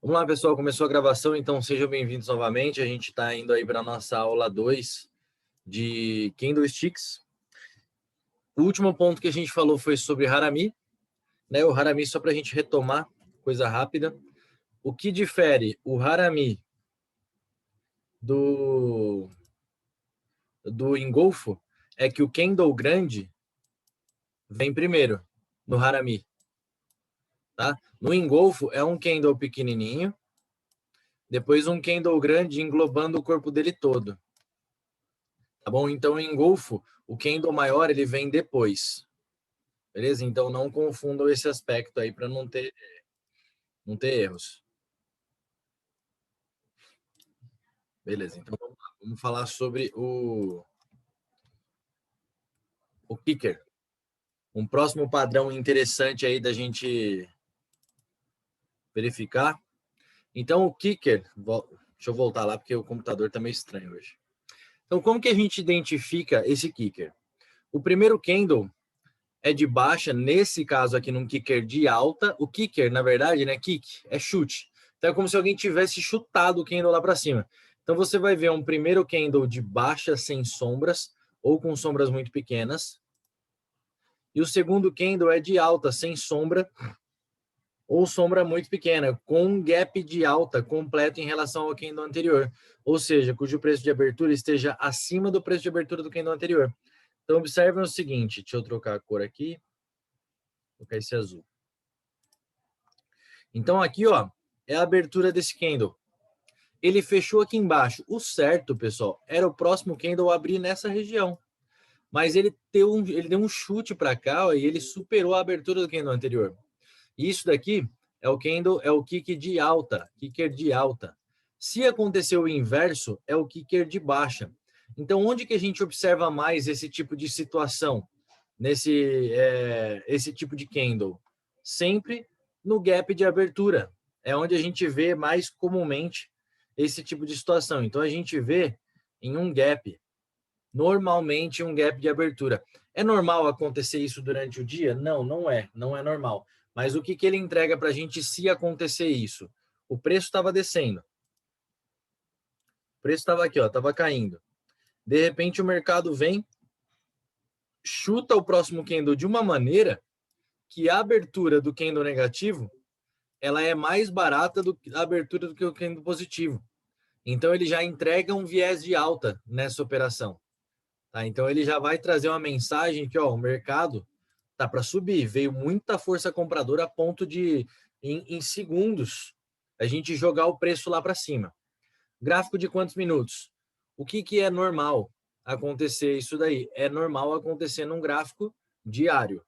Vamos lá, pessoal, começou a gravação, então sejam bem-vindos novamente. A gente está indo aí para a nossa aula 2 de Candlesticks. O último ponto que a gente falou foi sobre Harami, né? O Harami, só para a gente retomar, coisa rápida. O que difere o Harami do engolfo é que o candle grande vem primeiro no Harami, tá? No engolfo é um candle pequenininho, depois um candle grande englobando o corpo dele todo. Tá bom? Então, em engolfo, o candle maior ele vem depois. Beleza? Então, não confundam esse aspecto aí para não ter erros. Beleza, então vamos falar sobre o kicker. Um próximo padrão interessante aí da gente verificar. Então, o kicker... Deixa eu voltar lá, porque o computador está meio estranho hoje. Então, como que a gente identifica esse kicker? O primeiro candle é de baixa, nesse caso aqui num kicker de alta. O kicker, na verdade, né, kick, é chute. Então é como se alguém tivesse chutado o candle lá para cima. Então você vai ver um primeiro candle de baixa sem sombras, ou com sombras muito pequenas. E o segundo candle é de alta, sem sombra, ou sombra muito pequena, com um gap de alta completo em relação ao candle anterior. Ou seja, cujo preço de abertura esteja acima do preço de abertura do candle anterior. Então observem o seguinte, deixa eu trocar a cor aqui. Vou colocar esse azul. Então aqui, ó, é a abertura desse candle. Ele fechou aqui embaixo. O certo, pessoal, era o próximo candle abrir nessa região. Mas ele deu um chute para cá, ó, e ele superou a abertura do candle anterior. E isso daqui é o candle, é o kicker de alta, kicker de alta. Se acontecer o inverso, é o kicker de baixa. Então, onde que a gente observa mais esse tipo de situação? Esse tipo de candle? Sempre no gap de abertura. É onde a gente vê mais comumente esse tipo de situação. Então, a gente vê em um gap, normalmente um gap de abertura. É normal acontecer isso durante o dia? Não, não é normal. Mas o que ele entrega para a gente se acontecer isso? O preço estava descendo. O preço estava aqui, ó, estava caindo. De repente o mercado vem, chuta o próximo candle de uma maneira que a abertura do candle negativo ela é mais barata do que a abertura do que o candle positivo. Então ele já entrega um viés de alta nessa operação. Tá? Então ele já vai trazer uma mensagem que ó, o mercado tá para subir, veio muita força compradora a ponto de em segundos a gente jogar o preço lá para cima. Gráfico de quantos minutos? O que é normal acontecer isso daí? É normal acontecer num gráfico diário,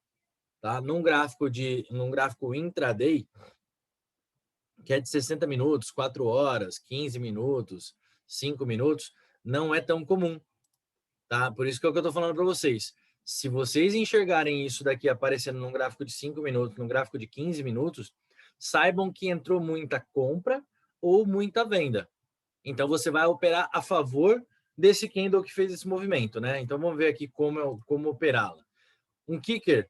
tá? Num gráfico intraday, que é de 60 minutos, 4 horas, 15 minutos, 5 minutos, não é tão comum, tá? Por isso que é o que eu tô falando para vocês. Se vocês enxergarem isso daqui aparecendo num gráfico de 5 minutos, num gráfico de 15 minutos, saibam que entrou muita compra ou muita venda. Então, você vai operar a favor desse candle que fez esse movimento, né? Então, vamos ver aqui como operá-la. Um kicker,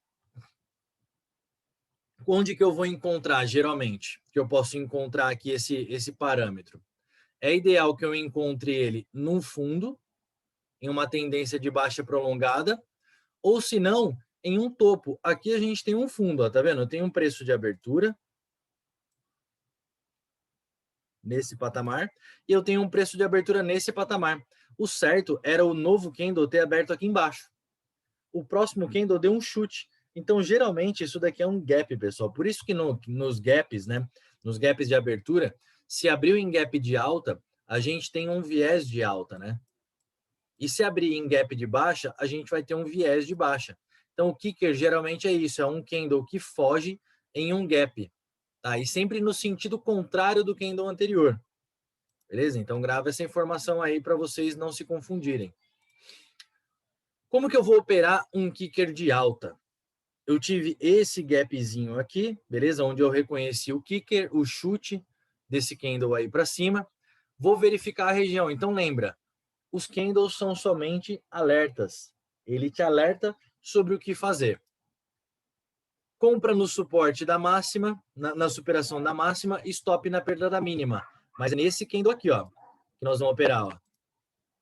onde que eu vou encontrar, geralmente, que eu posso encontrar aqui esse parâmetro? É ideal que eu encontre ele num fundo, em uma tendência de baixa prolongada, ou se não, em um topo. Aqui a gente tem um fundo, ó, tá vendo? Eu tenho um preço de abertura, nesse patamar, e eu tenho um preço de abertura nesse patamar. O certo era o novo candle ter aberto aqui embaixo. O próximo candle deu um chute. Então, geralmente, isso daqui é um gap, pessoal. Por isso que nos gaps, né? Nos gaps de abertura, se abriu em gap de alta, a gente tem um viés de alta, né? E se abrir em gap de baixa, a gente vai ter um viés de baixa. Então, o kicker geralmente é isso, é um candle que foge em um gap, tá? E sempre no sentido contrário do candle anterior. Beleza? Então, grava essa informação aí para vocês não se confundirem. Como que eu vou operar um kicker de alta? Eu tive esse gapzinho aqui, beleza? Onde eu reconheci o kicker, o chute desse candle aí para cima. Vou verificar a região. Então, lembra, os candles são somente alertas. Ele te alerta sobre o que fazer. Compra no suporte da máxima, na superação da máxima, e stop na perda da mínima. Mas é nesse candle aqui, ó, que nós vamos operar, ó.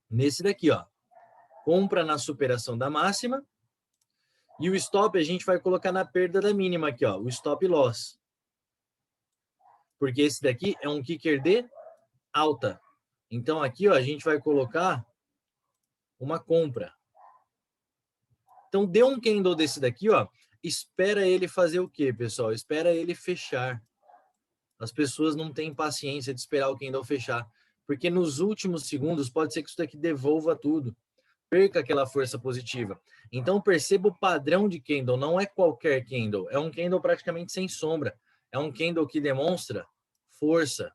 Nesse daqui, ó. Compra na superação da máxima e o stop a gente vai colocar na perda da mínima aqui, ó, o stop loss. Porque esse daqui é um kicker de alta. Então aqui, ó, a gente vai colocar uma compra. Então deu um candle desse daqui, ó, espera ele fazer o quê, pessoal? Espera ele fechar. As pessoas não têm paciência de esperar o candle fechar, porque nos últimos segundos pode ser que isso daqui devolva tudo, perca aquela força positiva. Então perceba o padrão de candle, não é qualquer candle, é um candle praticamente sem sombra, é um candle que demonstra força.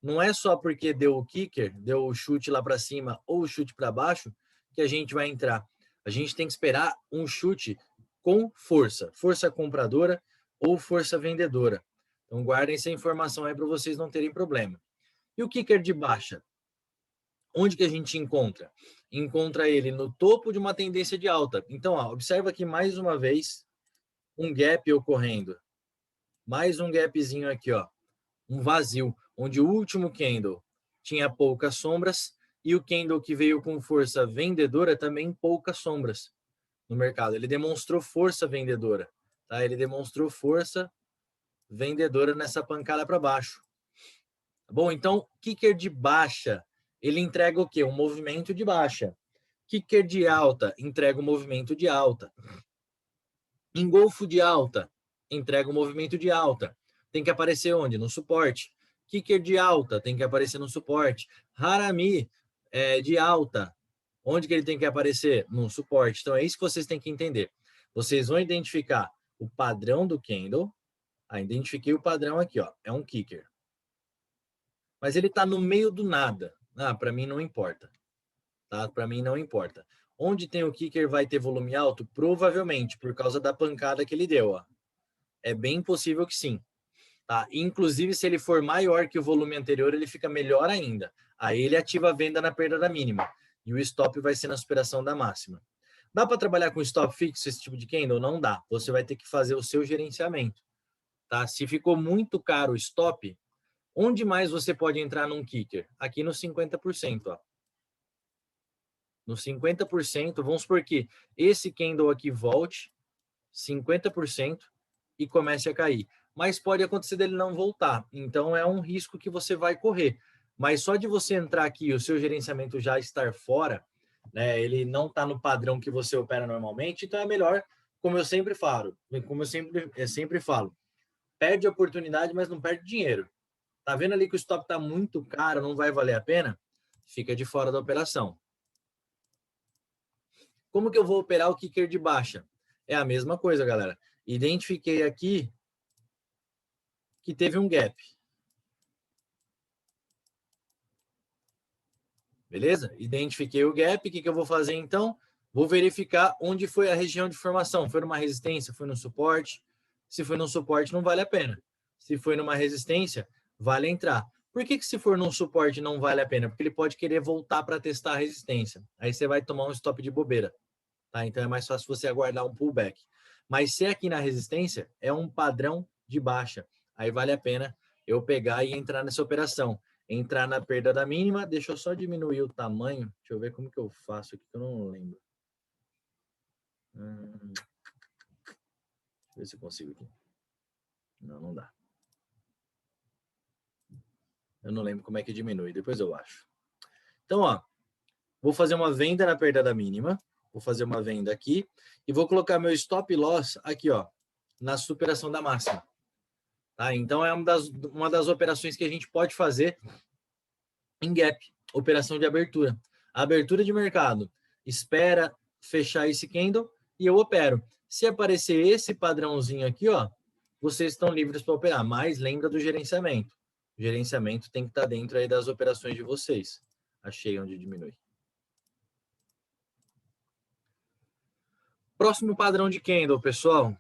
Não é só porque deu o kicker, deu o chute lá para cima ou o chute para baixo que a gente vai entrar. A gente tem que esperar um chute com força, força compradora ou força vendedora. Então guardem essa informação aí para vocês não terem problema. E o kicker de baixa? Onde que a gente encontra? Encontra ele no topo de uma tendência de alta. Então, ó, observa aqui mais uma vez um gap ocorrendo. Mais um gapzinho aqui, ó. Um vazio, onde o último candle tinha poucas sombras e o candle que veio com força vendedora também poucas sombras no mercado. Ele demonstrou força vendedora, tá? Ele demonstrou força vendedora nessa pancada para baixo. Tá bom? Então, kicker de baixa, ele entrega o quê? Um movimento de baixa. Kicker de alta, entrega um movimento de alta. Engolfo de alta, entrega um movimento de alta. Tem que aparecer onde? No suporte. Kicker de alta, tem que aparecer no suporte. Harami de alta, onde que ele tem que aparecer? No suporte. Então, é isso que vocês têm que entender. Vocês vão identificar o padrão do candle. Identifiquei o padrão aqui, ó. É um kicker. Mas ele está no meio do nada. Para mim não importa. Tá? Para mim não importa. Onde tem o kicker vai ter volume alto? Provavelmente, por causa da pancada que ele deu. Ó. É bem possível que sim. Tá? Inclusive, se ele for maior que o volume anterior, ele fica melhor ainda. Aí ele ativa a venda na perda da mínima. E o stop vai ser na superação da máxima. Dá para trabalhar com stop fixo esse tipo de candle? Não dá. Você vai ter que fazer o seu gerenciamento. Tá? Se ficou muito caro o stop, onde mais você pode entrar num kicker? Aqui no 50%. Ó. No 50%, vamos supor que esse candle aqui volte 50% e comece a cair. Mas pode acontecer dele não voltar. Então é um risco que você vai correr. Mas só de você entrar aqui e o seu gerenciamento já estar fora, né, ele não está no padrão que você opera normalmente, então é melhor, como eu sempre falo, perde a oportunidade, mas não perde dinheiro. Tá vendo ali que o stop está muito caro, não vai valer a pena? Fica de fora da operação. Como que eu vou operar o kicker de baixa? É a mesma coisa, galera. Identifiquei aqui que teve um gap. Beleza? Identifiquei o gap. O que eu vou fazer então? Vou verificar onde foi a região de formação. Foi numa resistência? Foi no suporte? Se foi no suporte, não vale a pena. Se foi numa resistência, vale entrar. Por que se for num suporte não vale a pena? Porque ele pode querer voltar para testar a resistência. Aí você vai tomar um stop de bobeira. Tá? Então é mais fácil você aguardar um pullback. Mas se aqui na resistência é um padrão de baixa, aí vale a pena eu pegar e entrar nessa operação. Entrar na perda da mínima, deixa eu só diminuir o tamanho. Deixa eu ver como que eu faço aqui, que eu não lembro. Deixa eu ver se eu consigo aqui. Não, não dá. Eu não lembro como é que diminui, depois eu acho. Então, ó, vou fazer uma venda na perda da mínima. Vou fazer uma venda aqui e vou colocar meu stop loss aqui, ó, na superação da máxima. Tá? Então, é uma das operações que a gente pode fazer em gap, operação de abertura. A abertura de mercado espera fechar esse candle e eu opero. Se aparecer esse padrãozinho aqui, ó, vocês estão livres para operar, mas lembra do gerenciamento. O gerenciamento tem que estar dentro aí das operações de vocês. Achei onde diminui. Próximo padrão de candle, pessoal,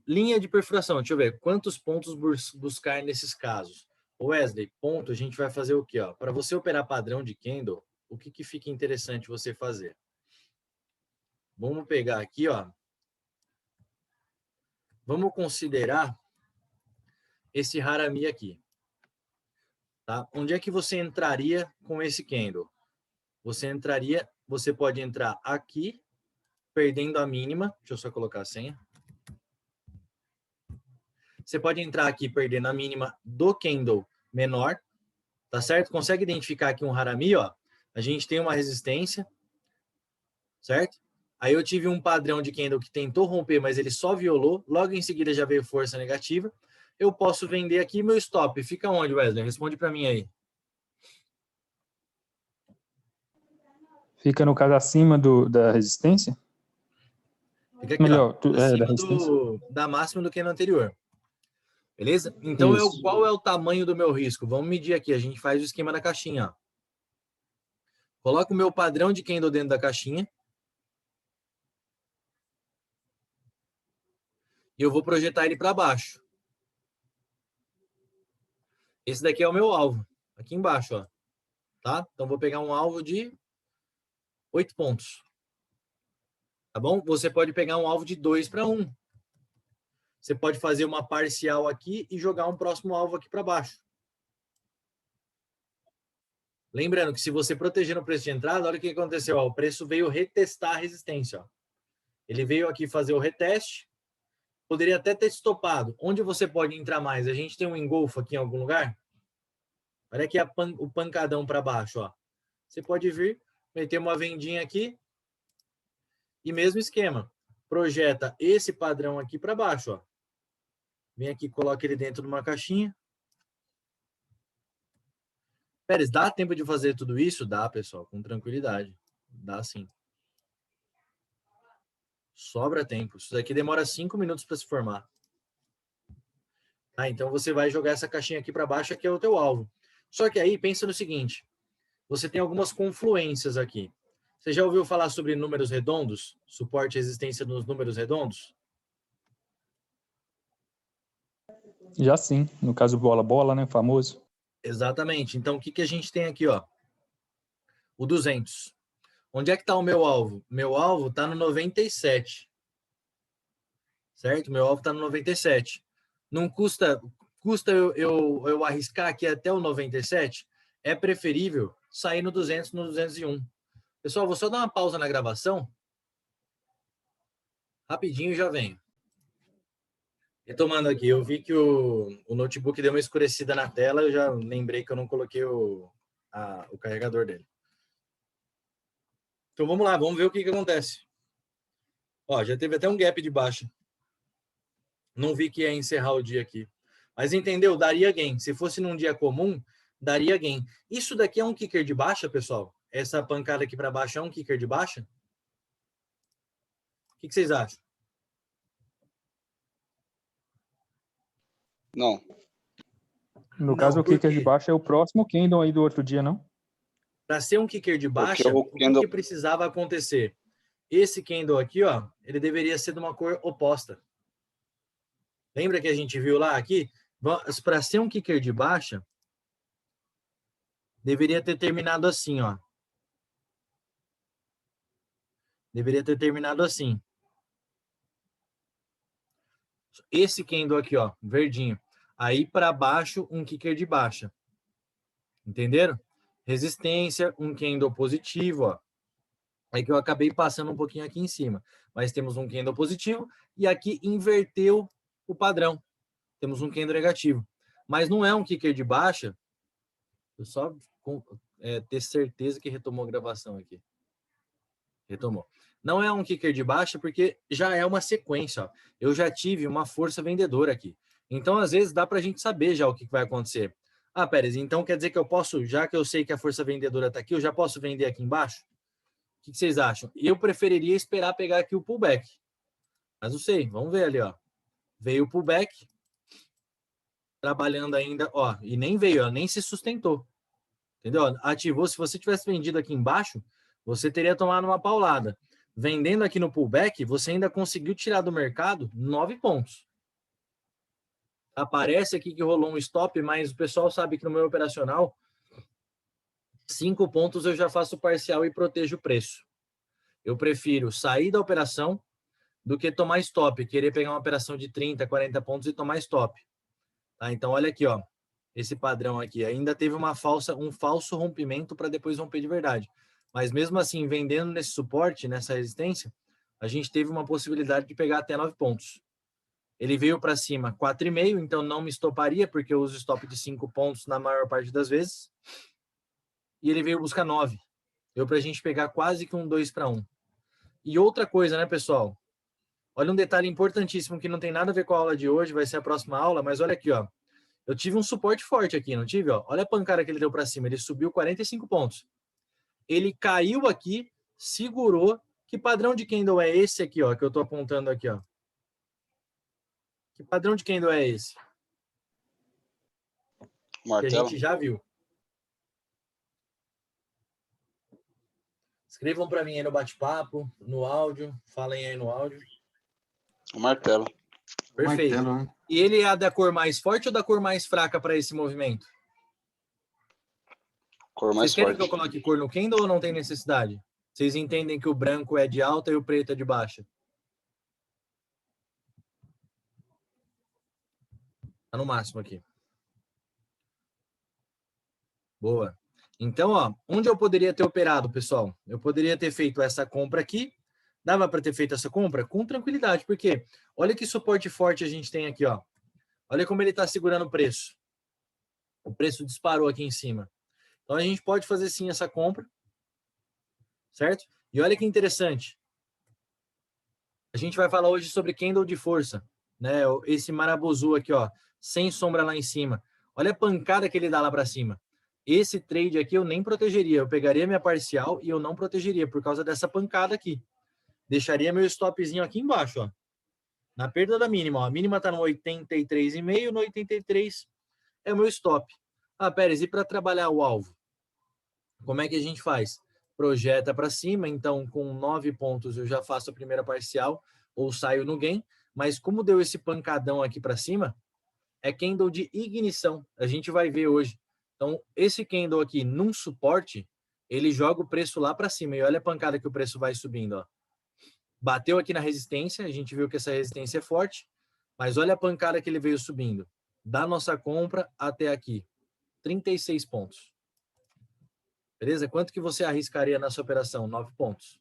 linha de perfuração. Deixa eu ver, quantos pontos buscar nesses casos? Wesley, ponto, a gente vai fazer o quê? Para você operar padrão de candle, o que fica interessante você fazer? Vamos pegar aqui, ó. vamos considerar esse Harami aqui. Tá? Onde é que você entraria com esse candle? Você pode entrar aqui, perdendo a mínima. Deixa eu só colocar a senha. Você pode entrar aqui perdendo a mínima do candle menor, tá certo? Consegue identificar aqui um Harami, ó? A gente tem uma resistência, certo? Aí eu tive um padrão de candle que tentou romper, mas ele só violou. Logo em seguida já veio força negativa. Eu posso vender aqui, meu stop fica onde, Wesley? Responde para mim aí. Fica, no caso, acima da resistência? Fica aqui, melhor, ó, acima da resistência. da máxima do candle anterior. Beleza? Então, qual é o tamanho do meu risco? Vamos medir aqui. A gente faz o esquema da caixinha. Ó. Coloco o meu padrão de candle dentro da caixinha. E eu vou projetar ele para baixo. Esse daqui é o meu alvo. Aqui embaixo, ó. Tá? Então, vou pegar um alvo de 8 pontos. Tá bom? Você pode pegar um alvo de 2 para 1. Você pode fazer uma parcial aqui e jogar um próximo alvo aqui para baixo. Lembrando que se você proteger no preço de entrada, olha o que aconteceu. Ó, o preço veio retestar a resistência. Ó. Ele veio aqui fazer o reteste. Poderia até ter estopado. Onde você pode entrar mais? A gente tem um engolfo aqui em algum lugar? Olha aqui o pancadão para baixo. Ó. Você pode vir, meter uma vendinha aqui. E mesmo esquema. Projeta esse padrão aqui para baixo. Ó. Vem aqui, coloca ele dentro de uma caixinha. Pérez, dá tempo de fazer tudo isso? Dá, pessoal, com tranquilidade. Dá sim. Sobra tempo. Isso daqui demora 5 minutos para se formar. Tá, então você vai jogar essa caixinha aqui para baixo, aqui é o teu alvo. Só que aí, pensa no seguinte. Você tem algumas confluências aqui. Você já ouviu falar sobre números redondos? Suporte e resistência nos números redondos? Já sim. No caso, bola, né? Famoso. Exatamente. Então, o que a gente tem aqui, ó? O 200. Onde é que está o meu alvo? Meu alvo está no 97. Certo? Meu alvo está no 97. Não custa eu arriscar aqui até o 97? É preferível sair no 200, no 201. Pessoal, vou só dar uma pausa na gravação. Rapidinho já venho. Retomando aqui, eu vi que o notebook deu uma escurecida na tela, eu já lembrei que eu não coloquei o carregador dele. Então vamos lá, vamos ver o que acontece. Ó, já teve até um gap de baixa. Não vi que ia encerrar o dia aqui. Mas entendeu? Daria gain. Se fosse num dia comum, daria gain. Isso daqui é um kicker de baixa, pessoal? Essa pancada aqui para baixo é um kicker de baixa? O que vocês acham? Não. No caso, o kicker de baixa é o próximo candle aí do outro dia, não? Para ser um kicker de baixa, o que precisava acontecer? Esse candle aqui, ó, ele deveria ser de uma cor oposta. Lembra que a gente viu lá aqui? Para ser um kicker de baixa, deveria ter terminado assim, ó. Deveria ter terminado assim. Esse candle aqui, ó, verdinho. Aí para baixo, um kicker de baixa. Entenderam? Resistência, um candle positivo, ó. É que eu acabei passando um pouquinho aqui em cima. Mas temos um candle positivo e aqui inverteu o padrão. Temos um candle negativo. Mas não é um kicker de baixa. Eu só ter certeza que retomou a gravação aqui. Retomou. Não é um kicker de baixa porque já é uma sequência. Ó. Eu já tive uma força vendedora aqui. Então, às vezes, dá para a gente saber já o que vai acontecer. Ah, Pérez, então quer dizer que eu posso, já que eu sei que a força vendedora está aqui, eu já posso vender aqui embaixo? O que vocês acham? Eu preferiria esperar pegar aqui o pullback. Mas não sei, vamos ver ali, ó. Veio o pullback, trabalhando ainda, ó, e nem veio, ó, nem se sustentou. Entendeu? Ativou, se você tivesse vendido aqui embaixo, você teria tomado uma paulada. Vendendo aqui no pullback, você ainda conseguiu tirar do mercado 9 pontos. Aparece aqui que rolou um stop, mas o pessoal sabe que no meu operacional, 5 pontos eu já faço parcial e protejo o preço. Eu prefiro sair da operação, do que tomar stop, querer pegar uma operação de 30, 40 pontos e tomar stop. Tá? Então, olha aqui, ó, esse padrão aqui. Ainda teve um falso rompimento para depois romper de verdade. Mas mesmo assim, vendendo nesse suporte, nessa resistência, a gente teve uma possibilidade de pegar até 9 pontos. Ele veio para cima 4,5, então não me estoparia, porque eu uso stop de 5 pontos na maior parte das vezes. E ele veio buscar 9. Deu para a gente pegar quase que um 2-1. E outra coisa, né, pessoal? Olha um detalhe importantíssimo que não tem nada a ver com a aula de hoje, vai ser a próxima aula, mas olha aqui, ó. Eu tive um suporte forte aqui, não tive? Ó? Olha a pancada que ele deu para cima, ele subiu 45 pontos. Ele caiu aqui, segurou. Que padrão de candle é esse aqui, ó, que eu tô apontando aqui, ó? Que padrão de candle é esse? Martelo. Que a gente já viu. Escrevam para mim aí no bate-papo, no áudio, falem aí no áudio. O martelo. Perfeito. Martelo, né? E ele é da cor mais forte ou da cor mais fraca para esse movimento? Cor mais Vocês querem forte. que eu coloque cor no candle ou não tem necessidade? Vocês entendem que o branco é de alta e o preto é de baixa? Tá no máximo aqui. Boa. Então, ó, onde eu poderia ter operado, pessoal? Eu poderia ter feito essa compra aqui. Dava para ter feito essa compra com tranquilidade, porque olha que suporte forte a gente tem aqui, ó. Olha como ele está segurando o preço. O preço disparou aqui em cima. Então, a gente pode fazer sim essa compra, certo? E olha que interessante. A gente vai falar hoje sobre candle de força, né? Esse marabozu aqui, ó, sem sombra lá em cima. Olha a pancada que ele dá lá para cima. Esse trade aqui eu nem protegeria. Eu pegaria minha parcial e eu não protegeria por causa dessa pancada aqui. Deixaria meu stopzinho aqui embaixo, ó. Na perda da mínima, ó. A mínima tá no 83,5, no 83 é o meu stop. Ah, Pérez, e para trabalhar o alvo? Como é que a gente faz? Projeta para cima, então com 9 pontos eu já faço a primeira parcial ou saio no gain, mas como deu esse pancadão aqui para cima, é candle de ignição. A gente vai ver hoje. Então, esse candle aqui num suporte, ele joga o preço lá para cima e olha a pancada que o preço vai subindo, ó. Bateu aqui na resistência, a gente viu que essa resistência é forte, mas olha a pancada que ele veio subindo. Da nossa compra até aqui, 36 pontos. Beleza? Quanto que você arriscaria nessa operação? 9 pontos.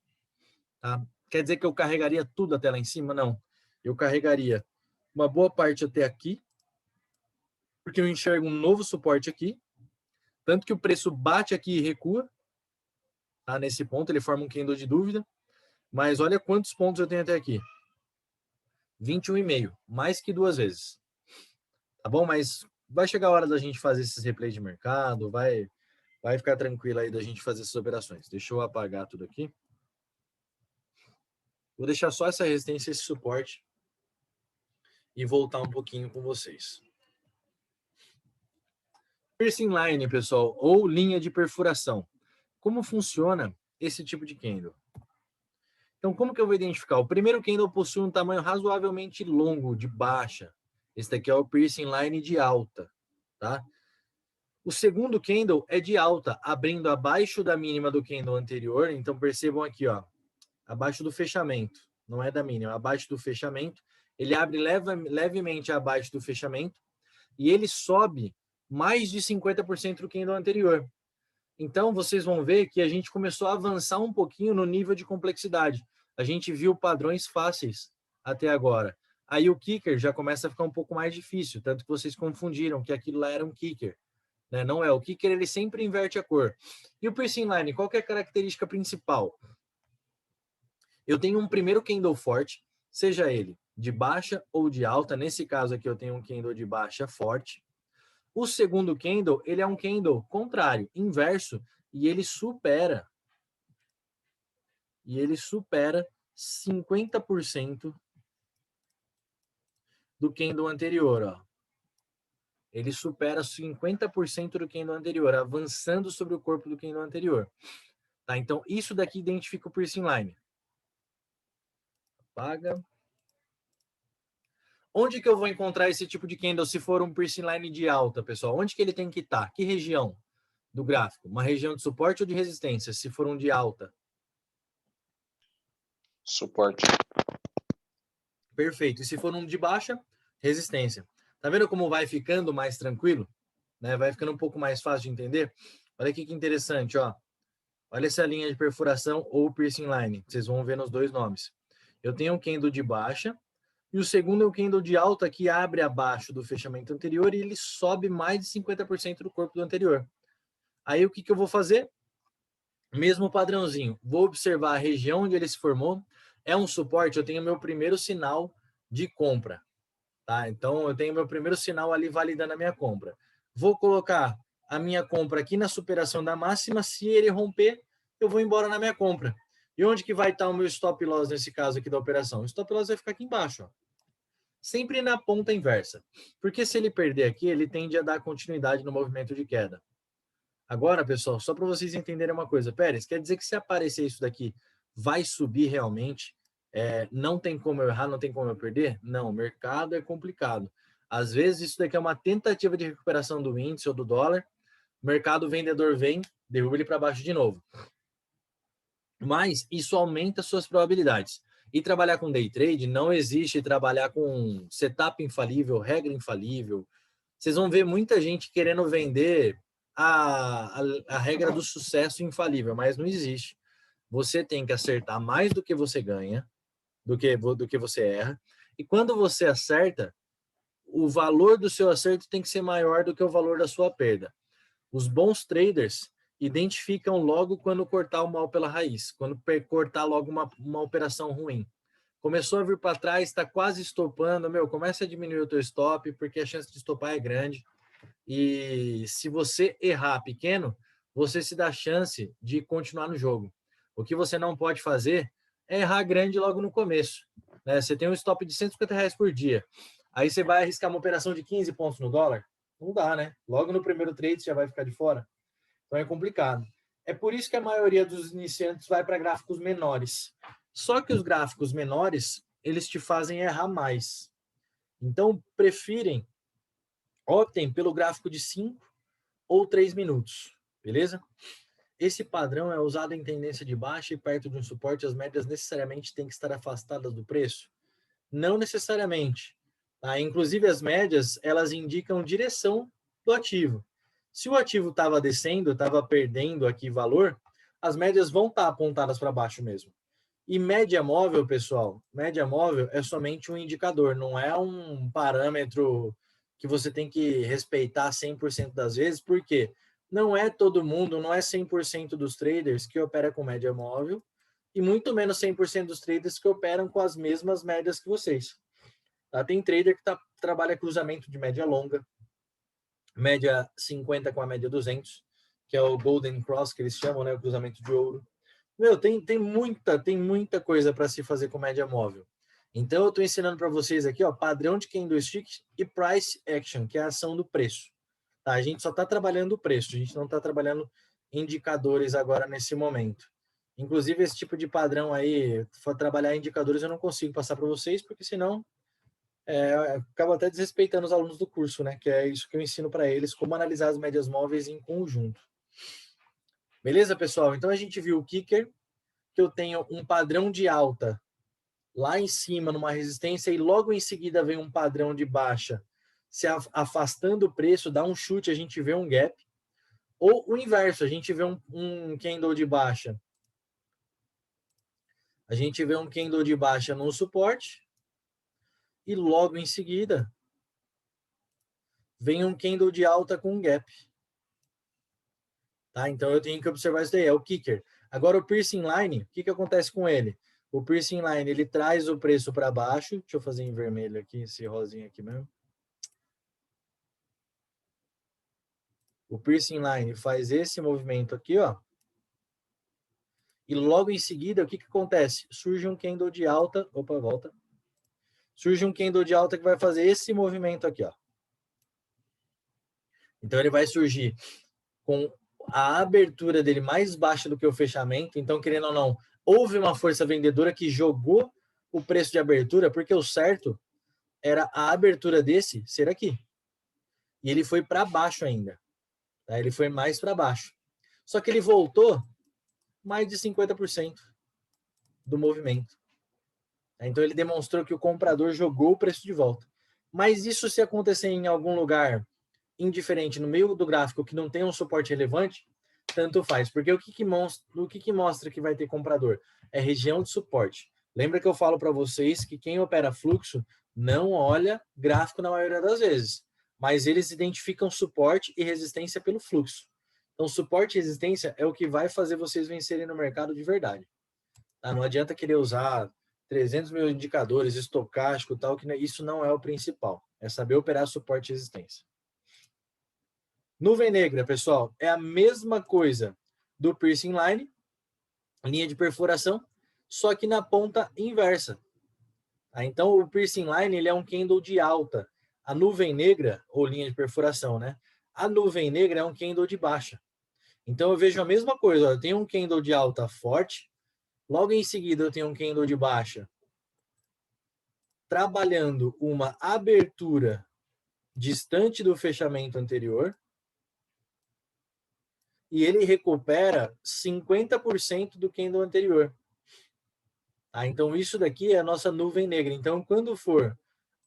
Tá? Quer dizer que eu carregaria tudo até lá em cima? Não. Eu carregaria uma boa parte até aqui, porque eu enxergo um novo suporte aqui, tanto que o preço bate aqui e recua, tá? Nesse ponto ele forma um candle de dúvida, mas olha quantos pontos eu tenho até aqui. 21,5, mais que 2 vezes. Tá bom? Mas vai chegar a hora da gente fazer esses replays de mercado, vai ficar tranquilo aí da gente fazer essas operações. Deixa eu apagar tudo aqui. Vou deixar só essa resistência, esse suporte e voltar um pouquinho com vocês. Piercing line, pessoal, ou linha de perfuração. Como funciona esse tipo de candle? Então, como que eu vou identificar? O primeiro candle possui um tamanho razoavelmente longo, de baixa. Esse daqui é o piercing line de alta, tá? O segundo candle é de alta, abrindo abaixo da mínima do candle anterior. Então, percebam aqui, ó, abaixo do fechamento. Não é da mínima, abaixo do fechamento. Ele abre levemente abaixo do fechamento e ele sobe mais de 50% do candle anterior. Então, vocês vão ver que a gente começou a avançar um pouquinho no nível de complexidade. A gente viu padrões fáceis até agora. Aí o kicker já começa a ficar um pouco mais difícil, tanto que vocês confundiram que aquilo lá era um kicker. Né? Não é. O kicker, ele sempre inverte a cor. E o piercing line, qual que é a característica principal? Eu tenho um primeiro candle forte, seja ele de baixa ou de alta. Nesse caso aqui eu tenho um candle de baixa forte. O segundo candle, ele é um candle contrário, inverso, e ele supera 50% do candle anterior, ó. Ele supera 50% do candle anterior, avançando sobre o corpo do candle anterior. Tá? Então, isso daqui identifica o piercing line. Apaga. Onde que eu vou encontrar esse tipo de candle se for um piercing line de alta, pessoal? Onde que ele tem que estar? Que região do gráfico? Uma região de suporte ou de resistência, se for um de alta? Suporte. Perfeito. E se for um de baixa, resistência. Tá vendo como vai ficando mais tranquilo? Né? Vai ficando um pouco mais fácil de entender. Olha aqui que interessante, ó. Olha essa linha de perfuração ou piercing line. Vocês vão ver nos dois nomes. Eu tenho um candle de baixa e o segundo é o candle de alta que abre abaixo do fechamento anterior e ele sobe mais de 50% do corpo do anterior. Aí o que eu vou fazer? Mesmo padrãozinho. Vou observar a região onde ele se formou. É um suporte, eu tenho meu primeiro sinal de compra. Tá? Então, eu tenho meu primeiro sinal ali validando a minha compra. Vou colocar a minha compra aqui na superação da máxima. Se ele romper, eu vou embora na minha compra. E onde que vai estar o meu stop loss nesse caso aqui da operação? O stop loss vai ficar aqui embaixo, ó. Sempre na ponta inversa. Porque se ele perder aqui, ele tende a dar continuidade no movimento de queda. Agora, pessoal, só para vocês entenderem uma coisa. Pérez, quer dizer que se aparecer isso daqui, vai subir realmente? Não tem como eu errar, não tem como eu perder? Não, o mercado é complicado. Às vezes isso daqui é uma tentativa de recuperação do índice ou do dólar. O mercado vendedor vem, derruba ele para baixo de novo. Mas isso aumenta suas probabilidades. E trabalhar com day trade não existe trabalhar com setup infalível, regra infalível. Vocês vão ver muita gente querendo vender a regra do sucesso infalível, mas não existe. Você tem que acertar mais do que você ganha, do que você erra. E quando você acerta, o valor do seu acerto tem que ser maior do que o valor da sua perda. Os bons traders identificam logo quando cortar o mal pela raiz, quando cortar logo uma operação ruim. Começou a vir para trás, está quase estopando, começa a diminuir o teu stop, porque a chance de estopar é grande. E se você errar pequeno, você se dá chance de continuar no jogo. O que você não pode fazer é errar grande logo no começo. Né? Você tem um stop de R$150 por dia. Aí você vai arriscar uma operação de 15 pontos no dólar? Não dá, né? Logo no primeiro trade você já vai ficar de fora. Então é complicado. É por isso que a maioria dos iniciantes vai para gráficos menores. Só que os gráficos menores, eles te fazem errar mais. Então, optem pelo gráfico de 5 ou 3 minutos, beleza? Esse padrão é usado em tendência de baixa e perto de um suporte, as médias necessariamente têm que estar afastadas do preço? Não necessariamente. Tá? Inclusive, as médias, elas indicam direção do ativo. Se o ativo estava descendo, estava perdendo aqui valor, as médias vão estar apontadas para baixo mesmo. E média móvel, pessoal, média móvel é somente um indicador, não é um parâmetro que você tem que respeitar 100% das vezes, porque não é todo mundo, não é 100% dos traders que opera com média móvel, e muito menos 100% dos traders que operam com as mesmas médias que vocês. Tá? Tem trader que trabalha cruzamento de média longa, média 50 com a média 200, que é o Golden Cross, que eles chamam, né, o cruzamento de ouro. Tem muita coisa para se fazer com média móvel. Então, eu estou ensinando para vocês aqui, ó, padrão de candlestick e price action, que é a ação do preço. Tá? A gente só está trabalhando o preço, a gente não está trabalhando indicadores agora nesse momento. Inclusive, esse tipo de padrão aí, for trabalhar indicadores, eu não consigo passar para vocês, porque senão acaba até desrespeitando os alunos do curso, né? Que é isso que eu ensino para eles, como analisar as médias móveis em conjunto. Beleza, pessoal? Então, a gente viu o kicker, que eu tenho um padrão de alta lá em cima, numa resistência, e logo em seguida vem um padrão de baixa, se afastando o preço, dá um chute, a gente vê um gap. Ou o inverso, a gente vê um candle de baixa. A gente vê um candle de baixa no suporte, e logo em seguida vem um candle de alta com um gap. Tá? Então eu tenho que observar isso daí, é o kicker. Agora o piercing line, o que acontece com ele? O piercing line, ele traz o preço para baixo. Deixa eu fazer em vermelho aqui, esse rosinho aqui mesmo. O piercing line faz esse movimento aqui, ó. E logo em seguida, o que acontece? Surge um candle de alta. Opa, volta. Surge um candle de alta que vai fazer esse movimento aqui, ó. Então ele vai surgir com a abertura dele mais baixa do que o fechamento. Então, querendo ou não, houve uma força vendedora que jogou o preço de abertura, porque o certo era a abertura desse ser aqui. E ele foi para baixo ainda. Tá? Ele foi mais para baixo. Só que ele voltou mais de 50% do movimento. Então, ele demonstrou que o comprador jogou o preço de volta. Mas isso se acontecer em algum lugar indiferente, no meio do gráfico, que não tem um suporte relevante, tanto faz. Porque o que mostra que vai ter comprador? É região de suporte. Lembra que eu falo para vocês que quem opera fluxo não olha gráfico na maioria das vezes, mas eles identificam suporte e resistência pelo fluxo. Então, suporte e resistência é o que vai fazer vocês vencerem no mercado de verdade. Tá? Não adianta querer usar 300 mil indicadores, estocástico e tal, que isso não é o principal. É saber operar suporte e resistência. Nuvem negra, pessoal, é a mesma coisa do piercing line, linha de perfuração, só que na ponta inversa. Tá? Então, o piercing line ele é um candle de alta. A nuvem negra, ou linha de perfuração, né? A nuvem negra é um candle de baixa. Então, eu vejo a mesma coisa. Ó, eu tenho um candle de alta forte, logo em seguida eu tenho um candle de baixa trabalhando uma abertura distante do fechamento anterior, e ele recupera 50% do candle anterior. Tá? Então, isso daqui é a nossa nuvem negra. Então, quando for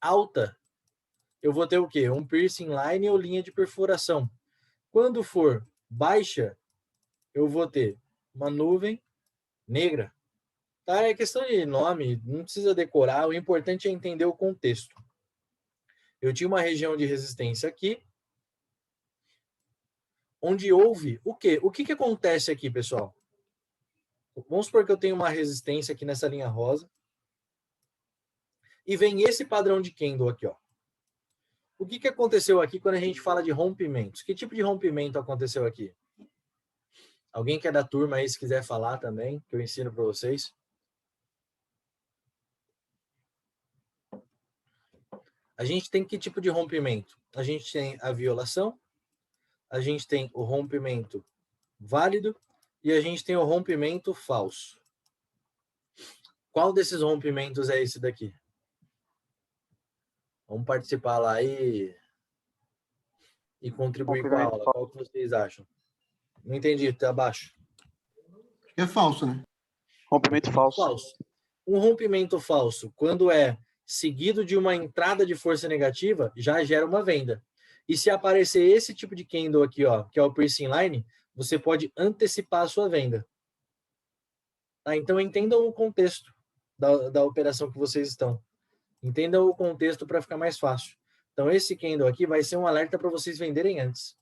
alta, eu vou ter o quê? Um piercing line ou linha de perfuração. Quando for baixa, eu vou ter uma nuvem negra. Tá? É questão de nome, não precisa decorar, o importante é entender o contexto. Eu tinha uma região de resistência aqui, onde houve o quê? O que acontece aqui, pessoal? Vamos supor que eu tenho uma resistência aqui nessa linha rosa, e vem esse padrão de candle aqui, ó. O que aconteceu aqui quando a gente fala de rompimentos? Que tipo de rompimento aconteceu aqui? Alguém que é da turma aí, se quiser falar também, que eu ensino para vocês. A gente tem que tipo de rompimento? A gente tem a violação, a gente tem o rompimento válido e a gente tem o rompimento falso. Qual desses rompimentos é esse daqui? Vamos participar lá e contribuir com a aula. Qual que vocês acham? Não entendi, tá abaixo. É falso, né? Rompimento falso. Um rompimento falso, quando é seguido de uma entrada de força negativa, já gera uma venda. E se aparecer esse tipo de candle aqui, ó, que é o piercing line, você pode antecipar a sua venda. Tá? Então, entendam o contexto da operação que vocês estão. Entendam o contexto para ficar mais fácil. Então, esse candle aqui vai ser um alerta para vocês venderem antes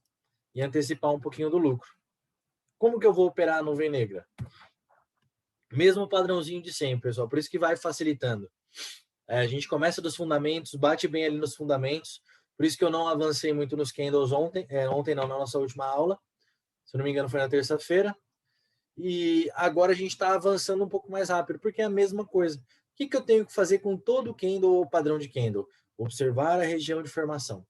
e antecipar um pouquinho do lucro. Como que eu vou operar a nuvem negra? Mesmo padrãozinho de sempre, pessoal. Por isso que vai facilitando. A gente começa dos fundamentos, bate bem ali nos fundamentos. Por isso que eu não avancei muito nos candles ontem. Ontem não, na nossa última aula. Se não me engano, foi na terça-feira. E agora a gente está avançando um pouco mais rápido, porque é a mesma coisa. O que eu tenho que fazer com todo candle ou padrão de candle? Observar a região de formação.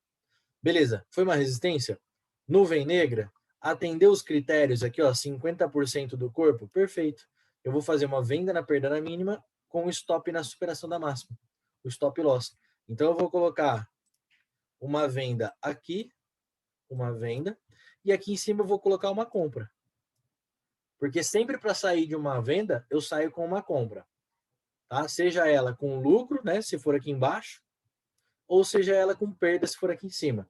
Beleza, foi uma resistência? Nuvem negra? Atendeu os critérios aqui, ó, 50% do corpo? Perfeito. Eu vou fazer uma venda na perda na mínima com stop na superação da máxima. O stop loss. Então, eu vou colocar uma venda aqui, uma venda, e aqui em cima eu vou colocar uma compra. Porque sempre para sair de uma venda, eu saio com uma compra. Tá? Seja ela com lucro, né, se for aqui embaixo, ou seja ela com perda, se for aqui em cima.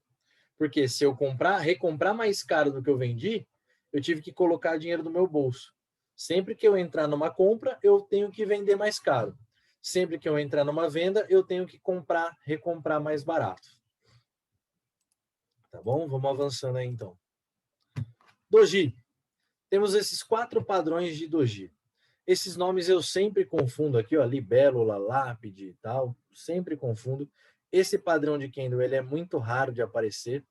Porque se eu recomprar mais caro do que eu vendi, eu tive que colocar dinheiro no meu bolso. Sempre que eu entrar numa compra, eu tenho que vender mais caro. Sempre que eu entrar numa venda, eu tenho que recomprar mais barato. Tá bom? Vamos avançando aí, então. Doji. Temos esses 4 padrões de Doji. Esses nomes eu sempre confundo aqui, ó, libélula, lápide e tal, sempre confundo. Esse padrão de candle, ele é muito raro de aparecer.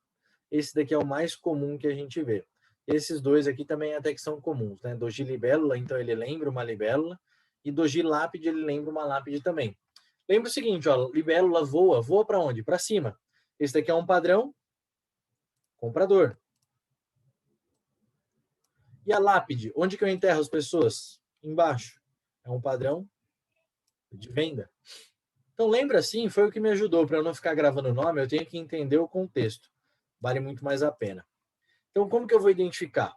Esse daqui é o mais comum que a gente vê. Esses dois aqui também até que são comuns, né? Doji libélula, então ele lembra uma libélula, e Doji lápide, ele lembra uma lápide também. Lembra o seguinte, ó, libélula voa para onde? Para cima. Esse daqui é um padrão comprador. E a lápide, onde que eu enterro as pessoas? Embaixo. É um padrão de venda. Então lembra assim, foi o que me ajudou para eu não ficar gravando o nome, eu tenho que entender o contexto. Vale muito mais a pena. Então, como que eu vou identificar?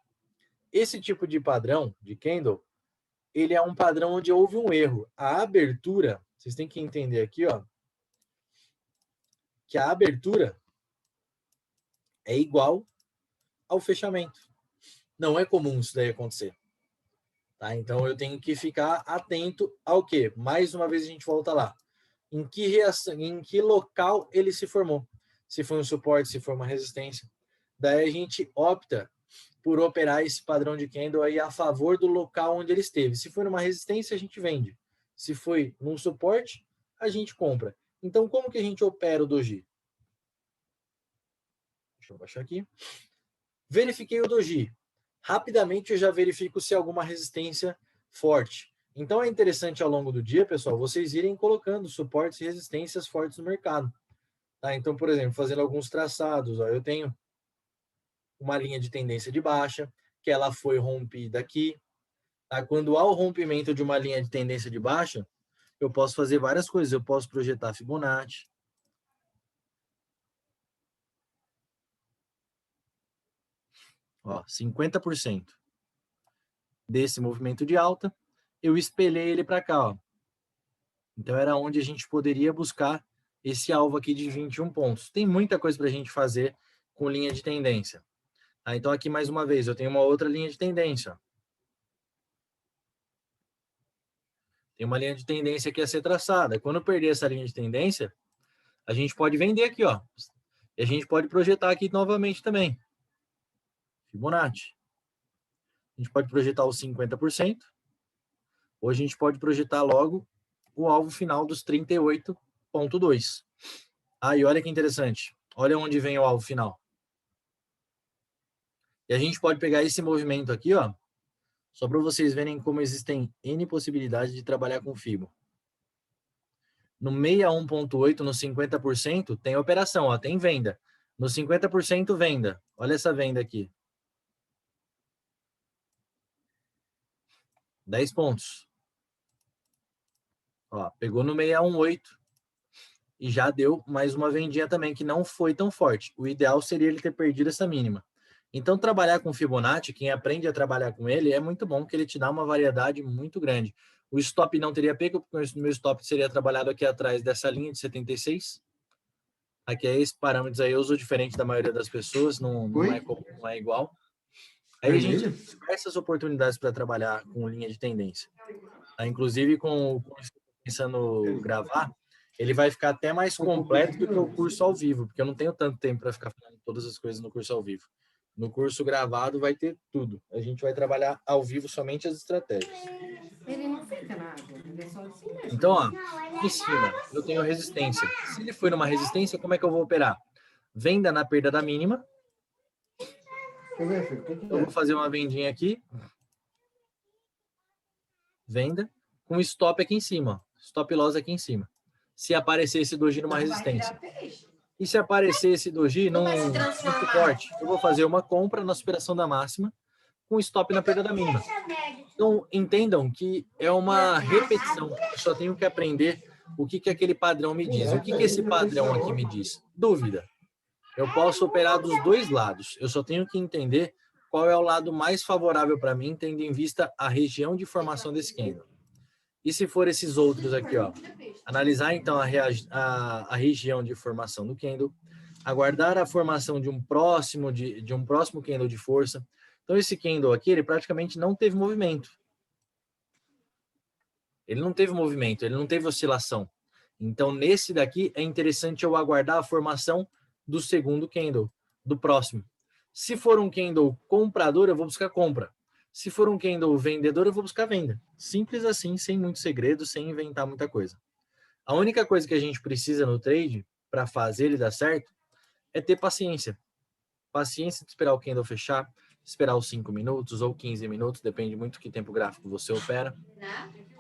Esse tipo de padrão, de candle, ele é um padrão onde houve um erro. A abertura Vocês têm que entender aqui, ó, que a abertura é igual ao fechamento. Não é comum isso daí acontecer. Tá? Então, eu tenho que ficar atento ao quê? Mais uma vez, a gente volta lá. Em que local ele se formou. Se foi um suporte, se foi uma resistência. Daí a gente opta por operar esse padrão de candle aí a favor do local onde ele esteve. Se foi numa resistência, a gente vende. Se foi num suporte, a gente compra. Então, como que a gente opera o doji? Deixa eu baixar aqui. Verifiquei o doji. Rapidamente eu já verifico se há alguma resistência forte. Então é interessante ao longo do dia, pessoal, vocês irem colocando suportes e resistências fortes no mercado. Tá? Então, por exemplo, fazendo alguns traçados, ó, eu tenho uma linha de tendência de baixa, que ela foi rompida aqui. Tá? Quando há o rompimento de uma linha de tendência de baixa, eu posso fazer várias coisas. Eu posso projetar Fibonacci. Ó, 50% desse movimento de alta, eu espelhei ele para cá. Ó. Então, era onde a gente poderia buscar esse alvo aqui de 21 pontos. Tem muita coisa para a gente fazer com linha de tendência. Tá? Então, aqui mais uma vez, eu tenho uma outra linha de tendência. Ó. Tem uma linha de tendência que ia ser traçada. Quando eu perder essa linha de tendência, a gente pode vender aqui, ó. E a gente pode projetar aqui novamente também. Fibonacci. A gente pode projetar os 50%. Ou a gente pode projetar logo o alvo final dos 38,2. Aí, olha que interessante. Olha onde vem o alvo final. E a gente pode pegar esse movimento aqui, ó. Só para vocês verem como existem N possibilidades de trabalhar com Fibo. No 61,8, no 50%, tem operação, ó, tem venda. No 50%, venda. Olha essa venda aqui. 10 pontos. Ó, pegou no 618 e já deu mais uma vendinha também, que não foi tão forte. O ideal seria ele ter perdido essa mínima. Então, trabalhar com Fibonacci, quem aprende a trabalhar com ele, é muito bom, porque ele te dá uma variedade muito grande. O stop não teria pego, porque o meu stop seria trabalhado aqui atrás dessa linha de 76. Aqui é esse parâmetro aí, eu uso diferente da maioria das pessoas, não é igual. Aí a gente tem diversas oportunidades para trabalhar com linha de tendência. Tá? Inclusive, com o curso que eu estou pensando gravar, ele vai ficar até mais completo do que o curso ao vivo, porque eu não tenho tanto tempo para ficar falando todas as coisas no curso ao vivo. No curso gravado vai ter tudo. A gente vai trabalhar ao vivo somente as estratégias. Ele não fica na água, ele é só assim mesmo. Então, ó, em cima eu tenho resistência. Se ele for numa resistência, como é que eu vou operar? Venda na perda da mínima. Eu vou fazer uma vendinha aqui. Venda. Com stop aqui em cima. Stop loss aqui em cima. Se aparecer esse doji numa resistência. E se aparecer esse doji num suporte, eu vou fazer uma compra na superação da máxima com stop na perda da mínima. Então, entendam que é uma repetição. Eu só tenho que aprender o que aquele padrão me diz. O que esse padrão aqui me diz? Dúvida. Eu posso operar dos dois lados. Eu só tenho que entender qual é o lado mais favorável para mim, tendo em vista a região de formação desse candle. E se for esses outros aqui, ó, analisar então a região de formação do candle, aguardar a formação de um próximo candle de força. Então esse candle aqui, ele praticamente não teve movimento. Ele não teve movimento, ele não teve oscilação. Então nesse daqui é interessante eu aguardar a formação do segundo candle, do próximo. Se for um candle comprador, eu vou buscar compra. Se for um candle vendedor, eu vou buscar venda. Simples assim, sem muito segredo, sem inventar muita coisa. A única coisa que a gente precisa no trade, para fazer ele dar certo, é ter paciência. Paciência de esperar o candle fechar, esperar os 5 minutos ou 15 minutos, depende muito do que tempo gráfico você opera.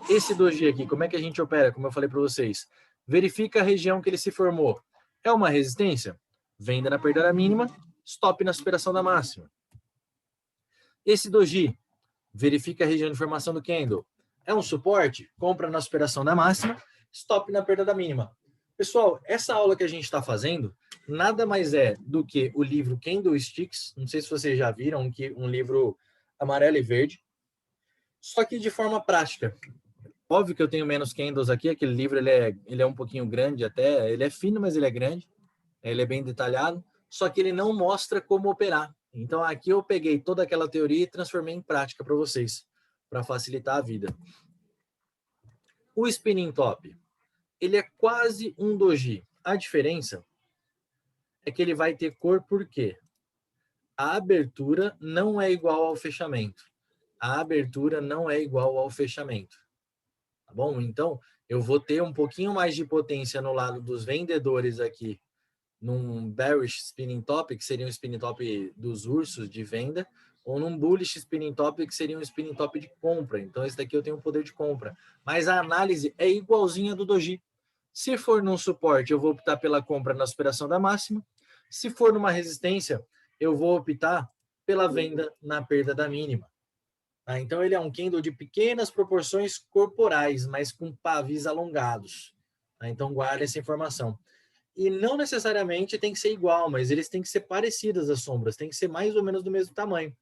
Esse doji aqui, como é que a gente opera? Como eu falei para vocês, verifica a região que ele se formou. É uma resistência? Venda na perda da mínima, stop na superação da máxima. Esse doji, verifica a região de formação do candle. É um suporte? Compra na superação da máxima, stop na perda da mínima. Pessoal, essa aula que a gente está fazendo nada mais é do que o livro Candlesticks. Não sei se vocês já viram, um livro amarelo e verde. Só que de forma prática. Óbvio que eu tenho menos candles aqui, aquele livro ele é um pouquinho grande até, ele é fino, mas ele é grande, ele é bem detalhado, só que ele não mostra como operar. Então aqui eu peguei toda aquela teoria e transformei em prática para vocês, para facilitar a vida. O spinning top, ele é quase um doji. A diferença é que ele vai ter cor por quê? A abertura não é igual ao fechamento. A abertura não é igual ao fechamento. Tá bom? Então, eu vou ter um pouquinho mais de potência no lado dos vendedores aqui, num bearish spinning top, que seria um spinning top dos ursos de venda, ou num bullish spinning top, que seria um spinning top de compra. Então, esse daqui eu tenho um poder de compra. Mas a análise é igualzinha do doji. Se for num suporte, eu vou optar pela compra na superação da máxima. Se for numa resistência, eu vou optar pela venda na perda da mínima. Tá? Então, ele é um candle de pequenas proporções corporais, mas com pavis alongados. Tá? Então, guarda essa informação. E não necessariamente tem que ser igual, mas eles têm que ser parecidas as sombras, tem que ser mais ou menos do mesmo tamanho.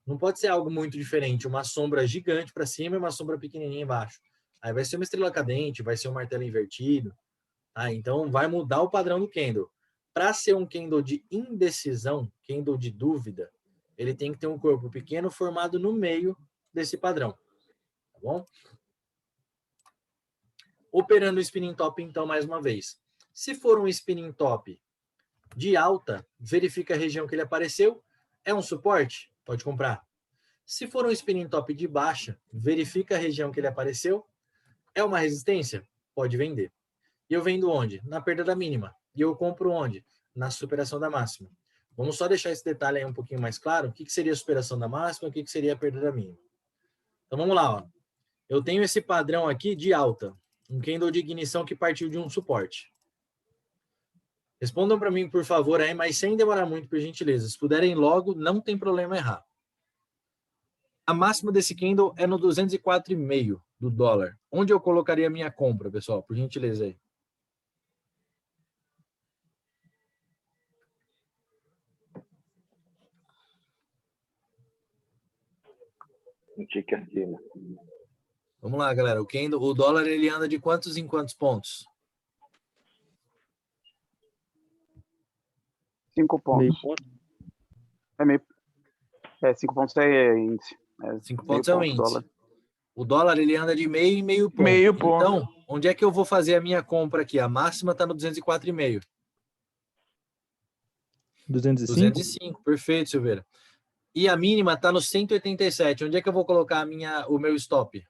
Não pode ser algo muito diferente, uma sombra gigante para cima e uma sombra pequenininha embaixo. Aí vai ser uma estrela cadente, vai ser um martelo invertido. Tá? Então, vai mudar o padrão do candle. Para ser um candle de indecisão, candle de dúvida, ele tem que ter um corpo pequeno formado no meio desse padrão. Tá bom? Operando o spinning top, então, mais uma vez. Se for um spinning top de alta, verifica a região que ele apareceu. É um suporte? Pode comprar. Se for um spinning top de baixa, verifica a região que ele apareceu. É uma resistência? Pode vender. E eu vendo onde? Na perda da mínima. E eu compro onde? Na superação da máxima. Vamos só deixar esse detalhe aí um pouquinho mais claro. O que seria a superação da máxima? O que seria a perda da mínima? Então vamos lá. Ó. Eu tenho esse padrão aqui de alta. Um candle de ignição que partiu de um suporte. Respondam para mim, por favor, aí, mas sem demorar muito, por gentileza. Se puderem logo, não tem problema errar. A máxima desse candle é no 204,5 do dólar. Onde eu colocaria a minha compra, pessoal? Por gentileza aí. Um tique acima. Vamos lá, galera. O dólar ele anda de quantos em quantos pontos? 5 pontos. Meio ponto. É meio. 5 pontos é índice. 5 pontos é o índice. Dólar. O dólar ele anda de meio em meio ponto. Meio ponto. Então, onde é que eu vou fazer a minha compra aqui? A máxima está no 204,5. 205? 205, perfeito, Silveira. E a mínima está no 187. Onde é que eu vou colocar o meu stop?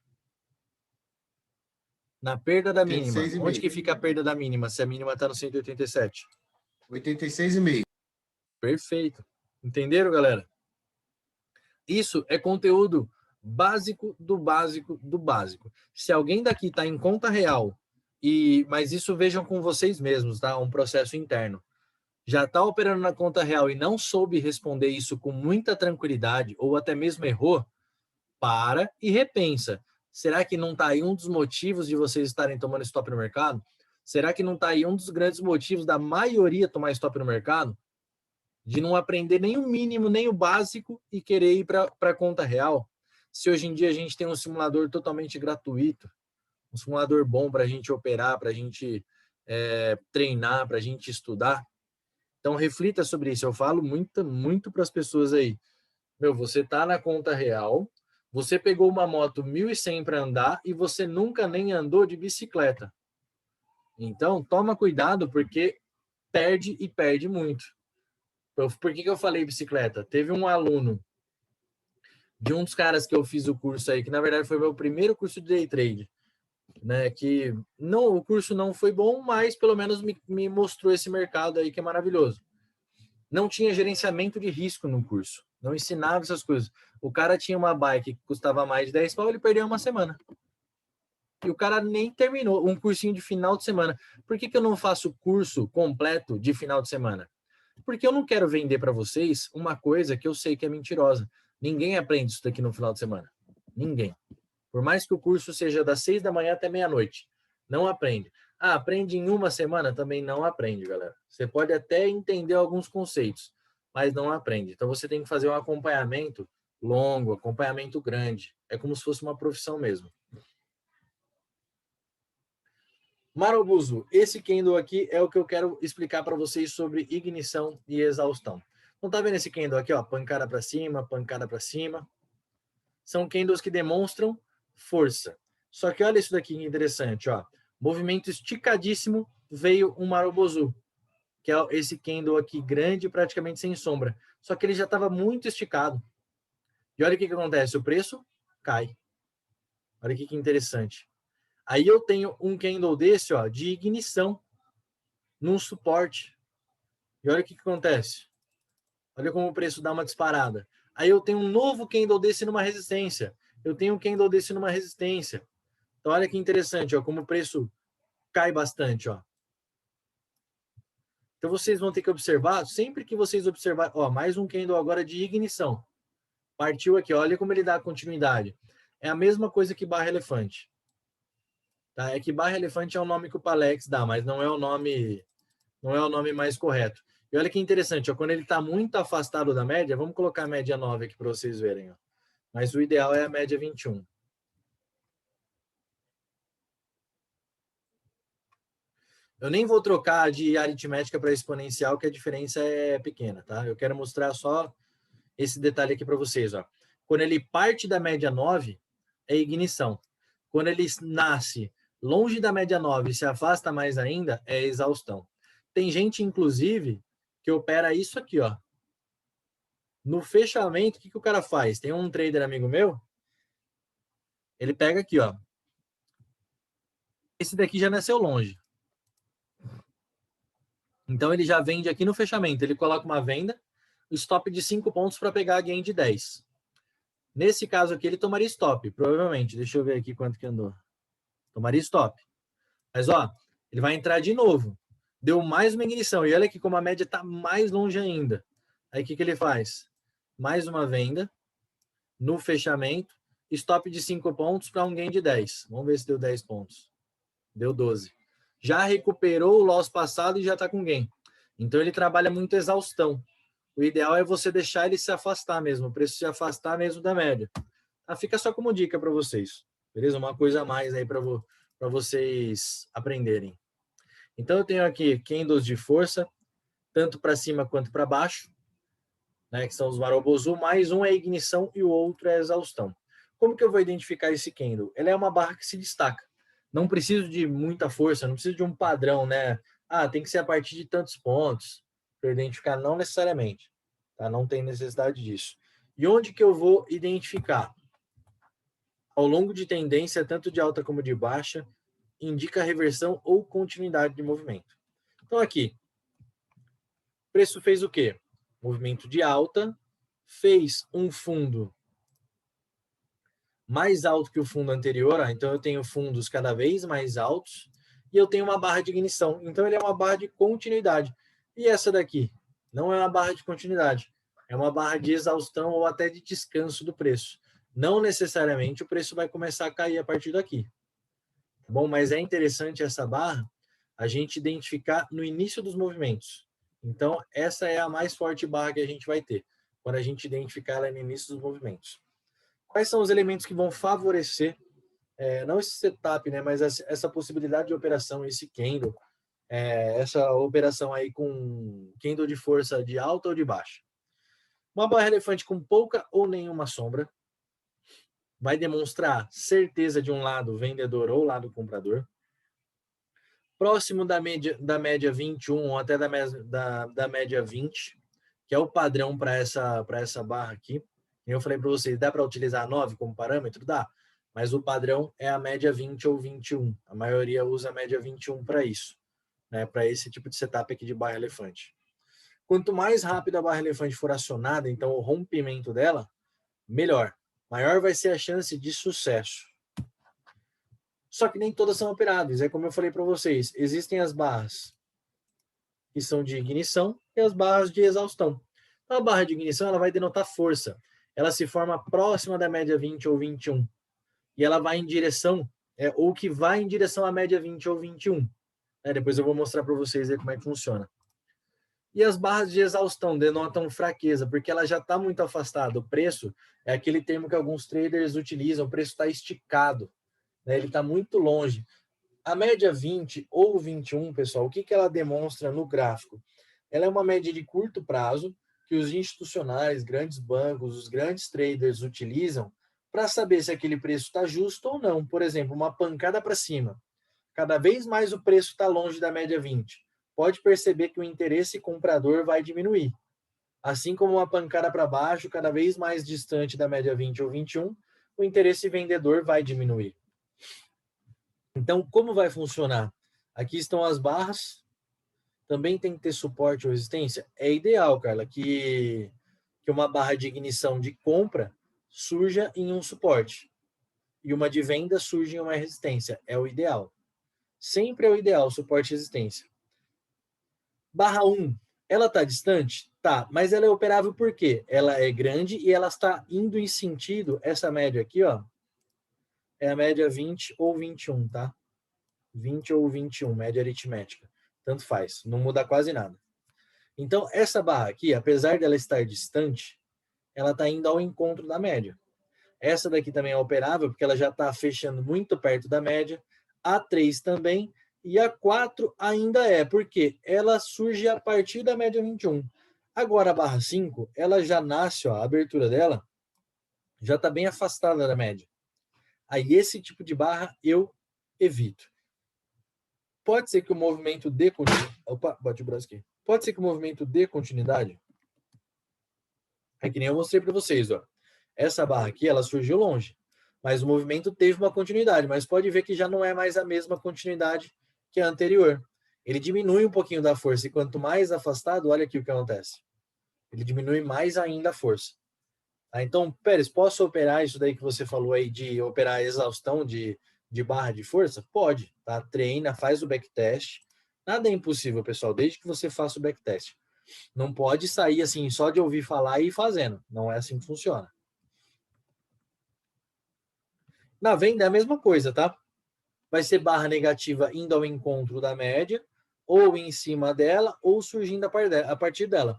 Na perda da mínima. Onde que fica a perda da mínima, se a mínima está no 187? 86,5. Perfeito. Entenderam, galera? Isso é conteúdo básico do básico do básico. Se alguém daqui está em conta real, mas isso vejam com vocês mesmos, tá? Um processo interno. Já está operando na conta real e não soube responder isso com muita tranquilidade, ou até mesmo errou, para e repensa. Será que não está aí um dos motivos de vocês estarem tomando stop no mercado? Será que não está aí um dos grandes motivos da maioria tomar stop no mercado? De não aprender nem o mínimo, nem o básico e querer ir para a conta real? Se hoje em dia a gente tem um simulador totalmente gratuito, um simulador bom para a gente operar, para a gente treinar, para a gente estudar. Então, reflita sobre isso. Eu falo muito para as pessoas aí. Você está na conta real, você pegou uma moto 1.100 para andar e você nunca nem andou de bicicleta. Então, toma cuidado, porque perde e perde muito. Por que eu falei bicicleta? Teve um aluno de um dos caras que eu fiz o curso aí, que na verdade foi meu primeiro curso de day trade, né? Que não, o curso não foi bom, mas pelo menos me mostrou esse mercado aí que é maravilhoso. Não tinha gerenciamento de risco no curso, não ensinava essas coisas. O cara tinha uma bike que custava mais de 10 pau, ele perdeu uma semana. E o cara nem terminou um cursinho de final de semana. Por que eu não faço curso completo de final de semana? Porque eu não quero vender para vocês uma coisa que eu sei que é mentirosa. Ninguém aprende isso daqui no final de semana. Ninguém. Por mais que o curso seja das 6 da manhã até meia-noite. Não aprende. Aprende em uma semana? Também não aprende, galera. Você pode até entender alguns conceitos, mas não aprende. Então, você tem que fazer um acompanhamento longo, acompanhamento grande. É como se fosse uma profissão mesmo. Marubozu, esse candle aqui é o que eu quero explicar para vocês sobre ignição e exaustão. Então tá vendo esse candle aqui, ó, pancada para cima, pancada para cima. São candles que demonstram força. Só que olha isso daqui que interessante, ó. Movimento esticadíssimo, veio um Marubozu, que é esse candle aqui grande, praticamente sem sombra. Só que ele já estava muito esticado. E olha o que acontece, o preço cai. Olha que interessante. Aí eu tenho um candle desse, ó, de ignição num suporte. E olha o que acontece. Olha como o preço dá uma disparada. Aí eu tenho um novo candle desse numa resistência. Eu tenho um candle desse numa resistência. Então olha que interessante, ó, como o preço cai bastante, ó. Então vocês vão ter que observar, sempre que vocês observarem, ó, mais um candle agora de ignição. Partiu aqui, olha como ele dá continuidade. É a mesma coisa que barra elefante. Tá? É que barra elefante é o nome que o Palex dá, mas não é o nome mais correto. E olha que interessante, ó, quando ele está muito afastado da média, vamos colocar a média 9 aqui para vocês verem. Ó. Mas o ideal é a média 21. Eu nem vou trocar de aritmética para exponencial, que a diferença é pequena, tá? Eu quero mostrar só esse detalhe aqui para vocês, ó. Quando ele parte da média 9, é ignição. Quando ele nasce longe da média 9 e se afasta mais ainda, é exaustão. Tem gente, inclusive, que opera isso aqui, ó. No fechamento, o que o cara faz? Tem um trader amigo meu, ele pega aqui, ó. Esse daqui já nasceu longe. Então ele já vende aqui no fechamento. Ele coloca uma venda, stop de 5 pontos para pegar a gain de 10. Nesse caso aqui, ele tomaria stop, provavelmente. Deixa eu ver aqui quanto que andou. Tomaria stop. Mas, ó, ele vai entrar de novo. Deu mais uma ignição. E olha aqui como a média está mais longe ainda. Aí o que ele faz? Mais uma venda no fechamento. Stop de 5 pontos para um gain de 10. Vamos ver se deu 10 pontos. Deu 12. Já recuperou o loss passado e já está com gain. Então, ele trabalha muito exaustão. O ideal é você deixar ele se afastar mesmo, o preço se afastar mesmo da média. Tá? Fica só como dica para vocês, beleza? Uma coisa a mais aí para vocês aprenderem. Então, eu tenho aqui candles de força, tanto para cima quanto para baixo, né, que são os Marubozu, mais um é ignição e o outro é exaustão. Como que eu vou identificar esse candle? Ele é uma barra que se destaca. Não preciso de muita força, não preciso de um padrão, né? Ah, tem que ser a partir de tantos pontos para identificar, não necessariamente. Tá? Não tem necessidade disso. E onde que eu vou identificar? Ao longo de tendência, tanto de alta como de baixa, indica reversão ou continuidade de movimento. Então aqui, o preço fez o quê? Movimento de alta, fez um fundo mais alto que o fundo anterior, ó, então eu tenho fundos cada vez mais altos e eu tenho uma barra de ignição, então ele é uma barra de continuidade. E essa daqui não é uma barra de continuidade, é uma barra de exaustão ou até de descanso do preço. Não necessariamente o preço vai começar a cair a partir daqui. Bom, mas é interessante essa barra a gente identificar no início dos movimentos. Então, essa é a mais forte barra que a gente vai ter, quando a gente identificar ela no início dos movimentos. Quais são os elementos que vão favorecer, não esse setup, né, mas essa possibilidade de operação, esse candle, essa operação aí com candle de força de alta ou de baixa? Uma barra elefante com pouca ou nenhuma sombra vai demonstrar certeza de um lado vendedor ou lado comprador. Próximo da média 21 ou até da média 20, que é o padrão para essa barra aqui. Eu falei para vocês, dá para utilizar 9 como parâmetro? Dá, mas o padrão é a média 20 ou 21. A maioria usa a média 21 para isso, né? Para esse tipo de setup aqui de barra elefante. Quanto mais rápido a barra elefante for acionada, então o rompimento dela, melhor. Maior vai ser a chance de sucesso. Só que nem todas são operáveis. É como eu falei para vocês, existem as barras que são de ignição e as barras de exaustão. Então, a barra de ignição ela vai denotar força. Ela se forma próxima da média 20 ou 21. E ela vai em direção, ou que vai em direção à média 20 ou 21. Depois eu vou mostrar para vocês aí como é que funciona. E as barras de exaustão denotam fraqueza, porque ela já está muito afastada. O preço é aquele termo que alguns traders utilizam, o preço está esticado, né? Ele está muito longe. A média 20 ou 21, pessoal, o que ela demonstra no gráfico? Ela é uma média de curto prazo que os institucionais, grandes bancos, os grandes traders utilizam para saber se aquele preço está justo ou não. Por exemplo, uma pancada para cima. Cada vez mais o preço está longe da média 20. Pode perceber que o interesse comprador vai diminuir. Assim como uma pancada para baixo, cada vez mais distante da média 20 ou 21, o interesse vendedor vai diminuir. Então, como vai funcionar? Aqui estão as barras. Também tem que ter suporte ou resistência. É ideal, Carla, que uma barra de ignição de compra surja em um suporte e uma de venda surja em uma resistência. É o ideal. Sempre é o ideal, suporte e resistência. Barra 1, ela está distante? Tá, mas ela é operável por quê? Ela é grande e ela está indo em sentido, essa média aqui, ó, é a média 20 ou 21, tá? 20 ou 21, média aritmética. Tanto faz, não muda quase nada. Então, essa barra aqui, apesar dela estar distante, ela está indo ao encontro da média. Essa daqui também é operável, porque ela já está fechando muito perto da média. A 3 também. E a 4 ainda é, porque ela surge a partir da média 21. Agora, a barra 5, ela já nasce, ó, a abertura dela já está bem afastada da média. Aí, esse tipo de barra eu evito. Pode ser que o movimento dê continuidade. Opa, bate o braço aqui. Pode ser que o movimento dê continuidade. É que nem eu mostrei para vocês, ó. Essa barra aqui, ela surgiu longe, mas o movimento teve uma continuidade, mas pode ver que já não é mais a mesma continuidade que a anterior. Ele diminui um pouquinho da força, e quanto mais afastado, olha aqui o que acontece. Ele diminui mais ainda a força. Tá? Então, Pérez, posso operar isso daí que você falou aí, de operar a exaustão de barra de força? Pode, tá? Treina, faz o backtest. Nada é impossível, pessoal, desde que você faça o backtest. Não pode sair assim, só de ouvir falar e ir fazendo. Não é assim que funciona. Na venda é a mesma coisa, tá? Vai ser barra negativa indo ao encontro da média, ou em cima dela, ou surgindo a partir dela.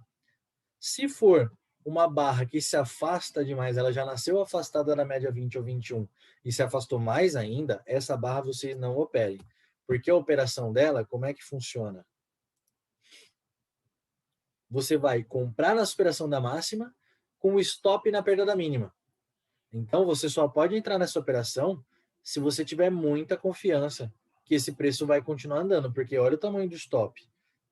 Se for uma barra que se afasta demais, ela já nasceu afastada da média 20 ou 21 e se afastou mais ainda, essa barra vocês não operem. Porque a operação dela, como é que funciona? Você vai comprar na superação da máxima com o stop na perda da mínima. Então, você só pode entrar nessa operação se você tiver muita confiança que esse preço vai continuar andando, porque olha o tamanho do stop.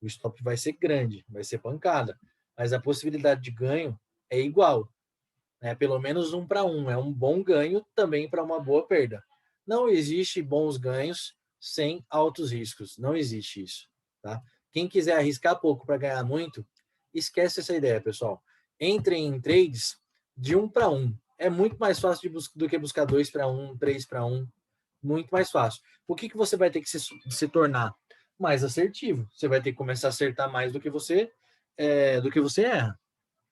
O stop vai ser grande, vai ser pancada, mas a possibilidade de ganho é igual. Né? Pelo menos 1 para 1. É um bom ganho também para uma boa perda. Não existe bons ganhos sem altos riscos. Não existe isso. Tá? Quem quiser arriscar pouco para ganhar muito, esquece essa ideia, pessoal. Entrem em trades de 1 para 1. É muito mais fácil do que buscar 2 para 1, 3 para 1. Muito mais fácil. O que você vai ter que se tornar? Mais assertivo. Você vai ter que começar a acertar mais do que você erra.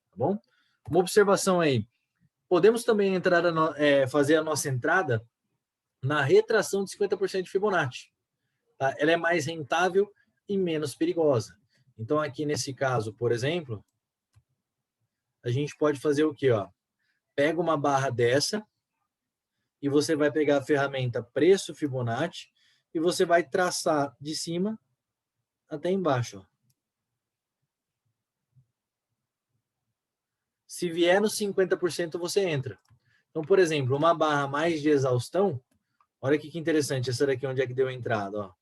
Tá bom? Uma observação aí. Podemos também entrar fazer a nossa entrada na retração de 50% de Fibonacci. Tá? Ela é mais rentável e menos perigosa. Então, aqui nesse caso, por exemplo, a gente pode fazer o quê? Ó? Pega uma barra dessa e você vai pegar a ferramenta preço Fibonacci e você vai traçar de cima até embaixo. Ó. Se vier no 50%, você entra. Então, por exemplo, uma barra mais de exaustão, olha que interessante, essa daqui onde é que deu a entrada. Ó.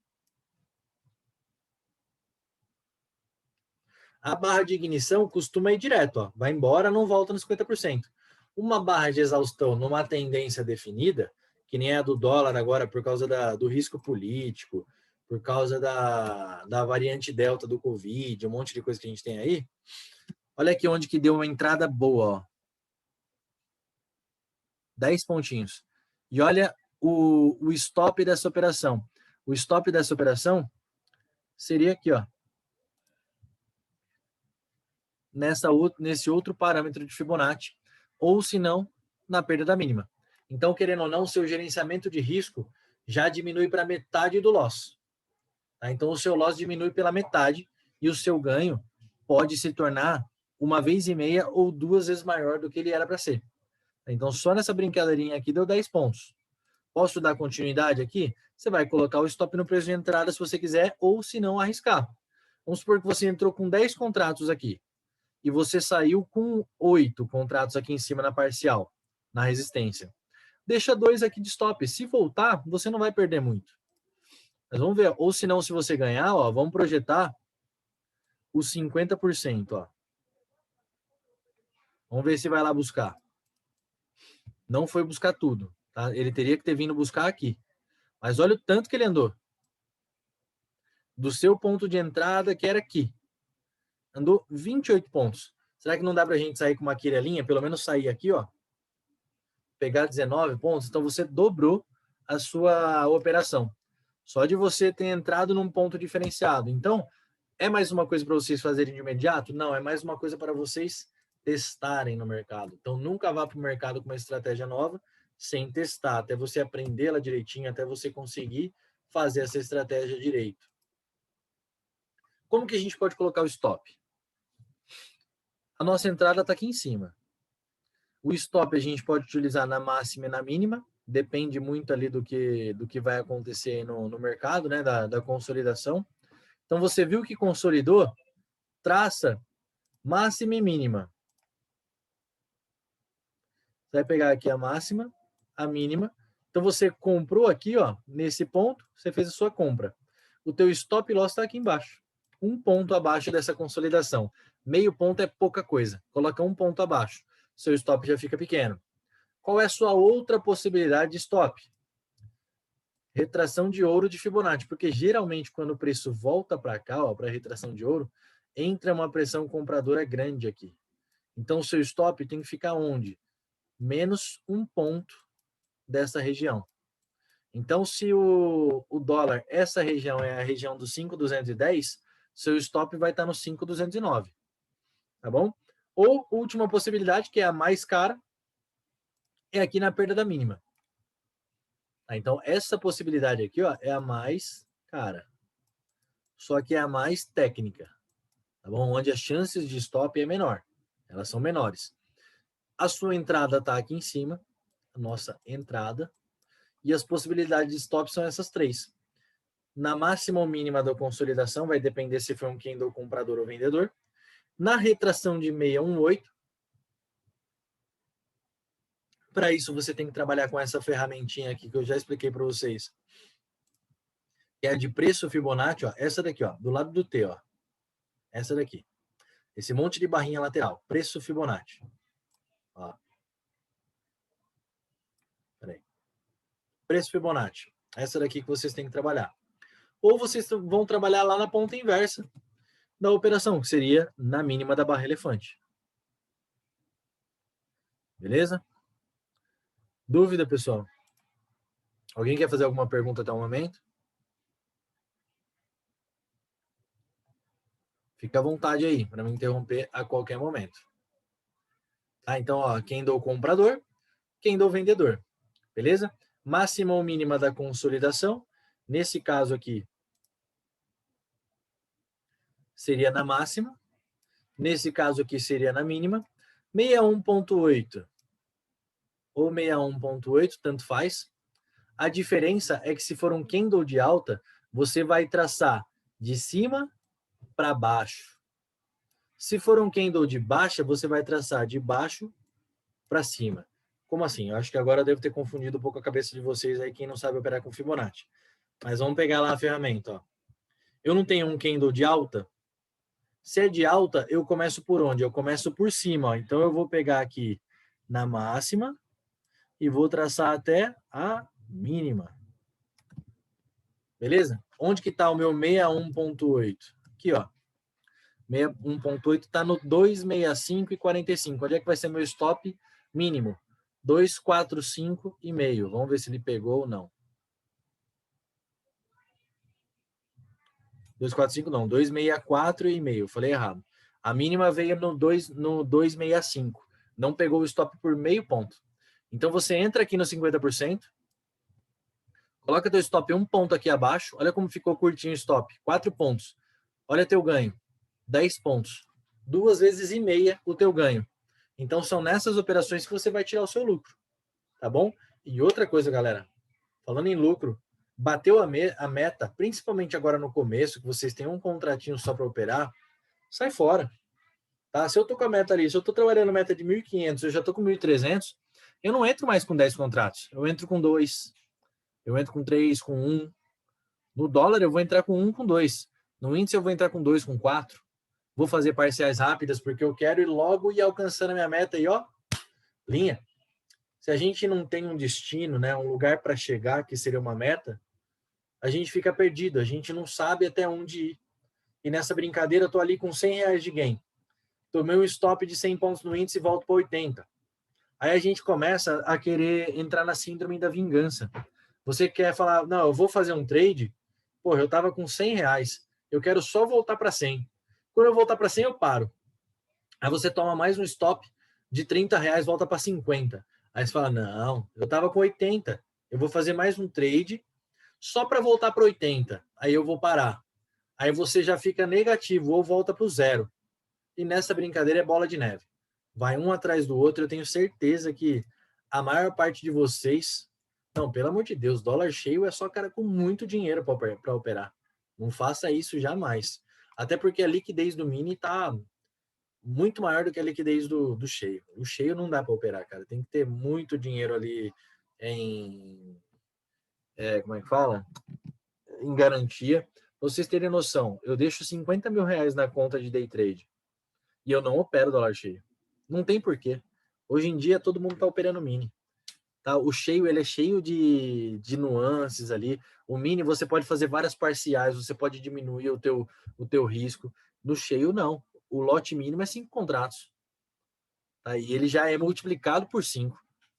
A barra de ignição costuma ir direto, ó. Vai embora, não volta nos 50%. Uma barra de exaustão numa tendência definida, que nem a do dólar agora por causa do risco político, por causa da variante delta do Covid, um monte de coisa que a gente tem aí. Olha aqui onde que deu uma entrada boa, ó. 10 pontinhos. E olha o stop dessa operação. O stop dessa operação seria aqui, ó. Nesse outro parâmetro de Fibonacci, ou se não, na perda da mínima. Então, querendo ou não, seu gerenciamento de risco já diminui para metade do loss. Tá? Então, o seu loss diminui pela metade e o seu ganho pode se tornar 1,5 ou 2 vezes maior do que ele era para ser. Então, só nessa brincadeirinha aqui deu 10 pontos. Posso dar continuidade aqui? Você vai colocar o stop no preço de entrada se você quiser, ou se não, arriscar. Vamos supor que você entrou com 10 contratos aqui e você saiu com 8 contratos aqui em cima na parcial, na resistência. Deixa 2 aqui de stop. Se voltar, você não vai perder muito. Mas vamos ver. Ou se não, se você ganhar, ó, vamos projetar os 50%. Ó. Vamos ver se vai lá buscar. Não foi buscar tudo. Tá? Ele teria que ter vindo buscar aqui. Mas olha o tanto que ele andou. Do seu ponto de entrada, que era aqui. Andou 28 pontos. Será que não dá para a gente sair com uma quirelinha? Pelo menos sair aqui, ó. Pegar 19 pontos. Então, você dobrou a sua operação. Só de você ter entrado num ponto diferenciado. Então, é mais uma coisa para vocês fazerem de imediato? Não, é mais uma coisa para vocês testarem no mercado. Então, nunca vá para o mercado com uma estratégia nova sem testar, até você aprendê-la direitinho, até você conseguir fazer essa estratégia direito. Como que a gente pode colocar o stop? A nossa entrada está aqui em cima. O stop a gente pode utilizar na máxima e na mínima, depende muito ali do que vai acontecer no mercado, né, da consolidação. Então, você viu que consolidou, traça máxima e mínima. Você vai pegar aqui a máxima, a mínima. Então, você comprou aqui, ó, nesse ponto, você fez a sua compra. O teu stop loss está aqui embaixo. 1 ponto abaixo dessa consolidação. Meio ponto é pouca coisa. Coloca 1 ponto abaixo. Seu stop já fica pequeno. Qual é a sua outra possibilidade de stop? Retração de ouro de Fibonacci. Porque geralmente, quando o preço volta para cá, para a retração de ouro, entra uma pressão compradora grande aqui. Então, o seu stop tem que ficar onde? Menos 1 ponto dessa região. Então, se o dólar, essa região é a região dos 5.210, seu stop vai estar no 5.209. Tá bom? Ou, última possibilidade, que é a mais cara, é aqui na perda da mínima. Tá? Então, essa possibilidade aqui, ó, é a mais cara. Só que é a mais técnica. Tá bom? Onde as chances de stop é menor. Elas são menores. A sua entrada está aqui em cima. A nossa entrada. E as possibilidades de stop são essas 3. Na máxima ou mínima da consolidação, vai depender se foi um candle comprador ou vendedor. Na retração de 618, para isso você tem que trabalhar com essa ferramentinha aqui que eu já expliquei para vocês. Que é a de preço Fibonacci, ó, essa daqui, ó, do lado do T, ó. Essa daqui. Esse monte de barrinha lateral, preço Fibonacci. Ó. Peraí. Preço Fibonacci. Essa daqui que vocês têm que trabalhar. Ou vocês vão trabalhar lá na ponta inversa da operação, que seria na mínima da barra elefante. Beleza? Dúvida, pessoal? Alguém quer fazer alguma pergunta até o momento? Fica à vontade aí, para me interromper a qualquer momento. Tá? Então, ó, candle comprador, candle vendedor. Beleza? Máxima ou mínima da consolidação. Nesse caso aqui, seria na máxima. Nesse caso aqui, seria na mínima. 61.8 ou 61.8, tanto faz. A diferença é que se for um candle de alta, você vai traçar de cima para baixo. Se for um candle de baixa, você vai traçar de baixo para cima. Como assim? Eu acho que agora eu devo ter confundido um pouco a cabeça de vocês aí, quem não sabe operar com Fibonacci. Mas vamos pegar lá a ferramenta. Ó. Eu não tenho um candle de alta. Se é de alta, eu começo por onde? Eu começo por cima. Ó. Então, eu vou pegar aqui na máxima e vou traçar até a mínima. Beleza? Onde que está o meu 61.8? Aqui, ó. 61.8 está no 265,45. Onde é que vai ser meu stop mínimo? 245,5. Vamos ver se ele pegou ou não. 245 não, 264,5. Falei errado. A mínima veio no 265. Não pegou o stop por meio ponto. Então você entra aqui no 50%. Coloca teu stop 1 ponto aqui abaixo. Olha como ficou curtinho o stop. 4 pontos. Olha teu ganho. 10 pontos. 2 vezes e meia o teu ganho. Então são nessas operações que você vai tirar o seu lucro. Tá bom? E outra coisa, galera. falando em lucro, bateu a meta, principalmente agora no começo, que vocês têm um contratinho só para operar, sai fora. Tá? Se eu tô com a meta ali, se eu tô trabalhando meta de 1.500, eu já tô com 1.300, eu não entro mais com 10 contratos. Eu entro com 2, eu entro com 3, com 1. No dólar eu vou entrar com 1, com 2. No índice eu vou entrar com 2, com 4. Vou fazer parciais rápidas porque eu quero ir logo e alcançando a minha meta e ó, linha. Se a gente não tem um destino, né, um lugar para chegar, que seria uma meta, a gente fica perdido, a gente não sabe até onde ir. E nessa brincadeira eu tô ali com R$100 de gain. Tomei um stop de 100 pontos no índice e volto para 80. Aí a gente começa a querer entrar na síndrome da vingança. Você quer falar, não, eu vou fazer um trade, pô, eu tava com R$100, eu quero só voltar para 100. Quando eu voltar para 100, eu paro. Aí você toma mais um stop de R$30, volta para 50. Aí você fala, não, eu tava com 80, eu vou fazer mais um trade só para voltar para 80. Aí eu vou parar. Aí você já fica negativo ou volta para o zero. E nessa brincadeira é bola de neve. Vai um atrás do outro. Eu tenho certeza que a maior parte de vocês... Não, pelo amor de Deus, dólar cheio é só cara com muito dinheiro para operar. Não faça isso jamais. Até porque a liquidez do mini está muito maior do que a liquidez do cheio. O cheio não dá para operar, cara. Tem que ter muito dinheiro ali em... como é que fala? Em garantia. Pra vocês terem noção, eu deixo R$50 mil na conta de day trade. E eu não opero dólar cheio. Não tem porquê. Hoje em dia todo mundo está operando mini. Tá? O cheio ele é cheio de nuances ali. O mini você pode fazer várias parciais, você pode diminuir o teu risco. No cheio não. O lote mínimo é 5 contratos. Tá? E ele já é multiplicado por 5.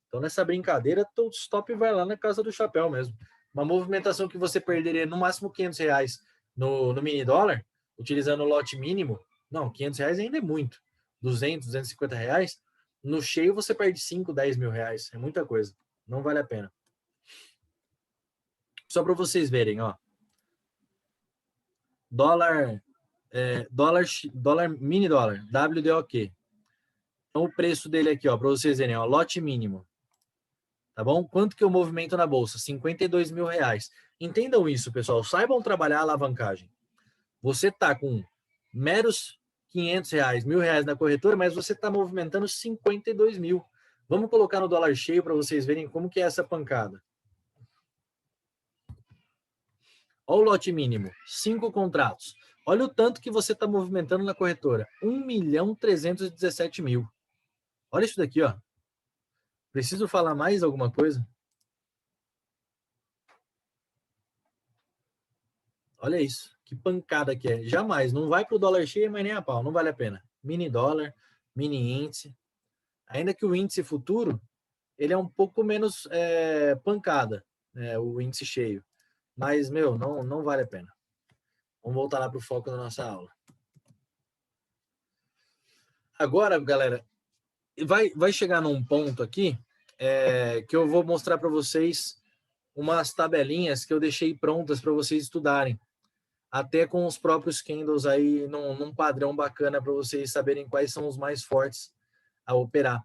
Então nessa brincadeira, o stop vai lá na casa do chapéu mesmo. Uma movimentação que você perderia no máximo R$500 no mini dólar, utilizando o lote mínimo, não, R$500 ainda é muito. 200, R$250. No cheio você perde 5, 10 mil reais. É muita coisa. Não vale a pena. Só para vocês verem, ó. Dólar, mini dólar, WDOQ. Então o preço dele aqui, ó, para vocês verem, ó, lote mínimo. Tá bom? Quanto que eu movimento na bolsa? R$52 mil. Entendam isso, pessoal. Saibam trabalhar a alavancagem. Você tá com meros R$500, R$1.000 na corretora, mas você está movimentando 52 mil. Vamos colocar no dólar cheio para vocês verem como que é essa pancada. Olha o lote mínimo, 5 contratos. Olha o tanto que você está movimentando na corretora, 1.317.000. Olha isso daqui, ó. Preciso falar mais alguma coisa? Olha isso, que pancada que é. Jamais, não vai para o dólar cheio, mas nem a pau, não vale a pena. Mini dólar, mini índice. Ainda que o índice futuro, ele é um pouco menos pancada, né, o índice cheio. Mas, meu, não vale a pena. Vamos voltar lá para o foco da nossa aula. Agora, galera, vai chegar num ponto aqui que eu vou mostrar para vocês umas tabelinhas que eu deixei prontas para vocês estudarem. Até com os próprios candles aí num padrão bacana para vocês saberem quais são os mais fortes a operar.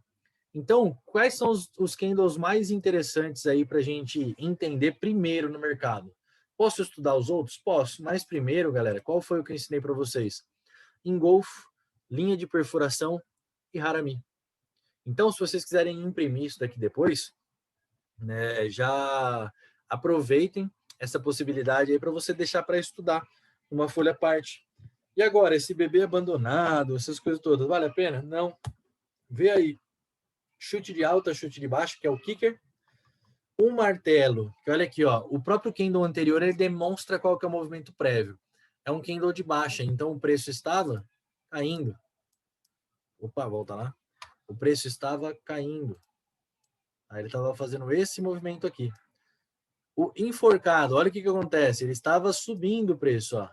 Então, quais são os candles mais interessantes aí para a gente entender primeiro no mercado? Posso estudar os outros? Posso, mas primeiro, galera, qual foi o que eu ensinei para vocês? Engolfo, linha de perfuração e Harami. Então, se vocês quiserem imprimir isso daqui depois, né, já aproveitem essa possibilidade aí para você deixar para estudar uma folha à parte. E agora, esse bebê abandonado, essas coisas todas, vale a pena? Não. Vê aí. Chute de alta, chute de baixo, que é o kicker. Um martelo, que olha aqui, ó, o próprio candle anterior ele demonstra qual que é o movimento prévio. É um candle de baixa, então o preço estava caindo. Opa, volta lá. O preço estava caindo. Aí ele estava fazendo esse movimento aqui. O enforcado, olha o que acontece. Ele estava subindo o preço, ó.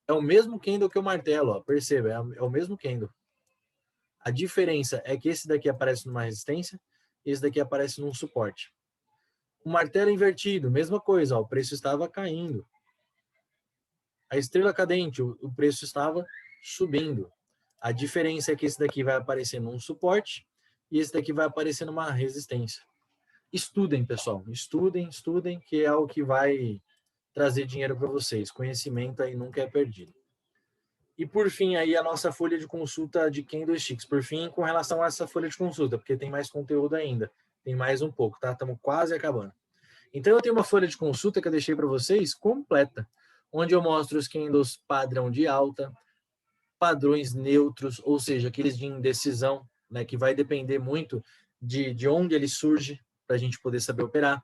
É o mesmo candle que o martelo, ó. Perceba, é o mesmo candle. A diferença é que esse daqui aparece numa resistência, esse daqui aparece num suporte. O martelo invertido, mesma coisa, ó, o preço estava caindo. A estrela cadente, o preço estava subindo. A diferença é que esse daqui vai aparecer num suporte e esse daqui vai aparecer numa resistência. estudem, pessoal. Estudem, que é o que vai trazer dinheiro para vocês. Conhecimento aí nunca é perdido. E por fim, aí a nossa folha de consulta de Candlesticks. Por fim, com relação a essa folha de consulta, porque tem mais conteúdo ainda. Tem mais um pouco, tá? Estamos quase acabando. Então, eu tenho uma folha de consulta que eu deixei para vocês completa, onde eu mostro os candles padrão de alta, padrões neutros, ou seja, aqueles de indecisão, né, que vai depender muito de onde ele surge, para a gente poder saber operar,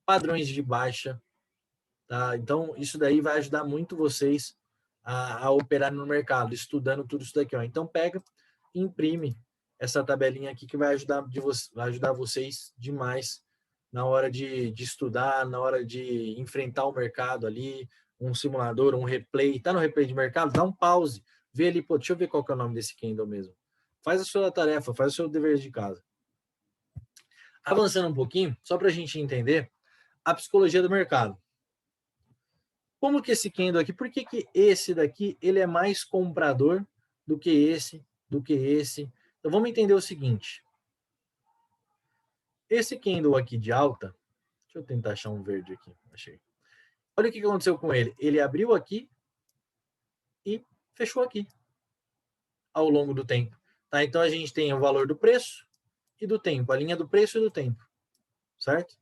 padrões de baixa, tá? Então, isso daí vai ajudar muito vocês a operar no mercado, estudando tudo isso daqui, ó. Então, pega e imprime essa tabelinha aqui que vai ajudar vocês demais na hora de estudar, na hora de enfrentar o mercado ali, um simulador, um replay. Tá no replay de mercado? Dá um pause. Vê ali, pô, deixa eu ver qual que é o nome desse candle mesmo. Faz a sua tarefa, faz o seu dever de casa. Avançando um pouquinho, só para a gente entender a psicologia do mercado. Como que esse candle aqui, por que que esse daqui, ele é mais comprador do que esse, Então vamos entender o seguinte. Esse candle aqui de alta, deixa eu tentar achar um verde aqui, achei. Olha o que aconteceu com ele. Ele abriu aqui e fechou aqui ao longo do tempo. Tá? Então a gente tem o valor do preço e do tempo, a linha do preço e do tempo, certo?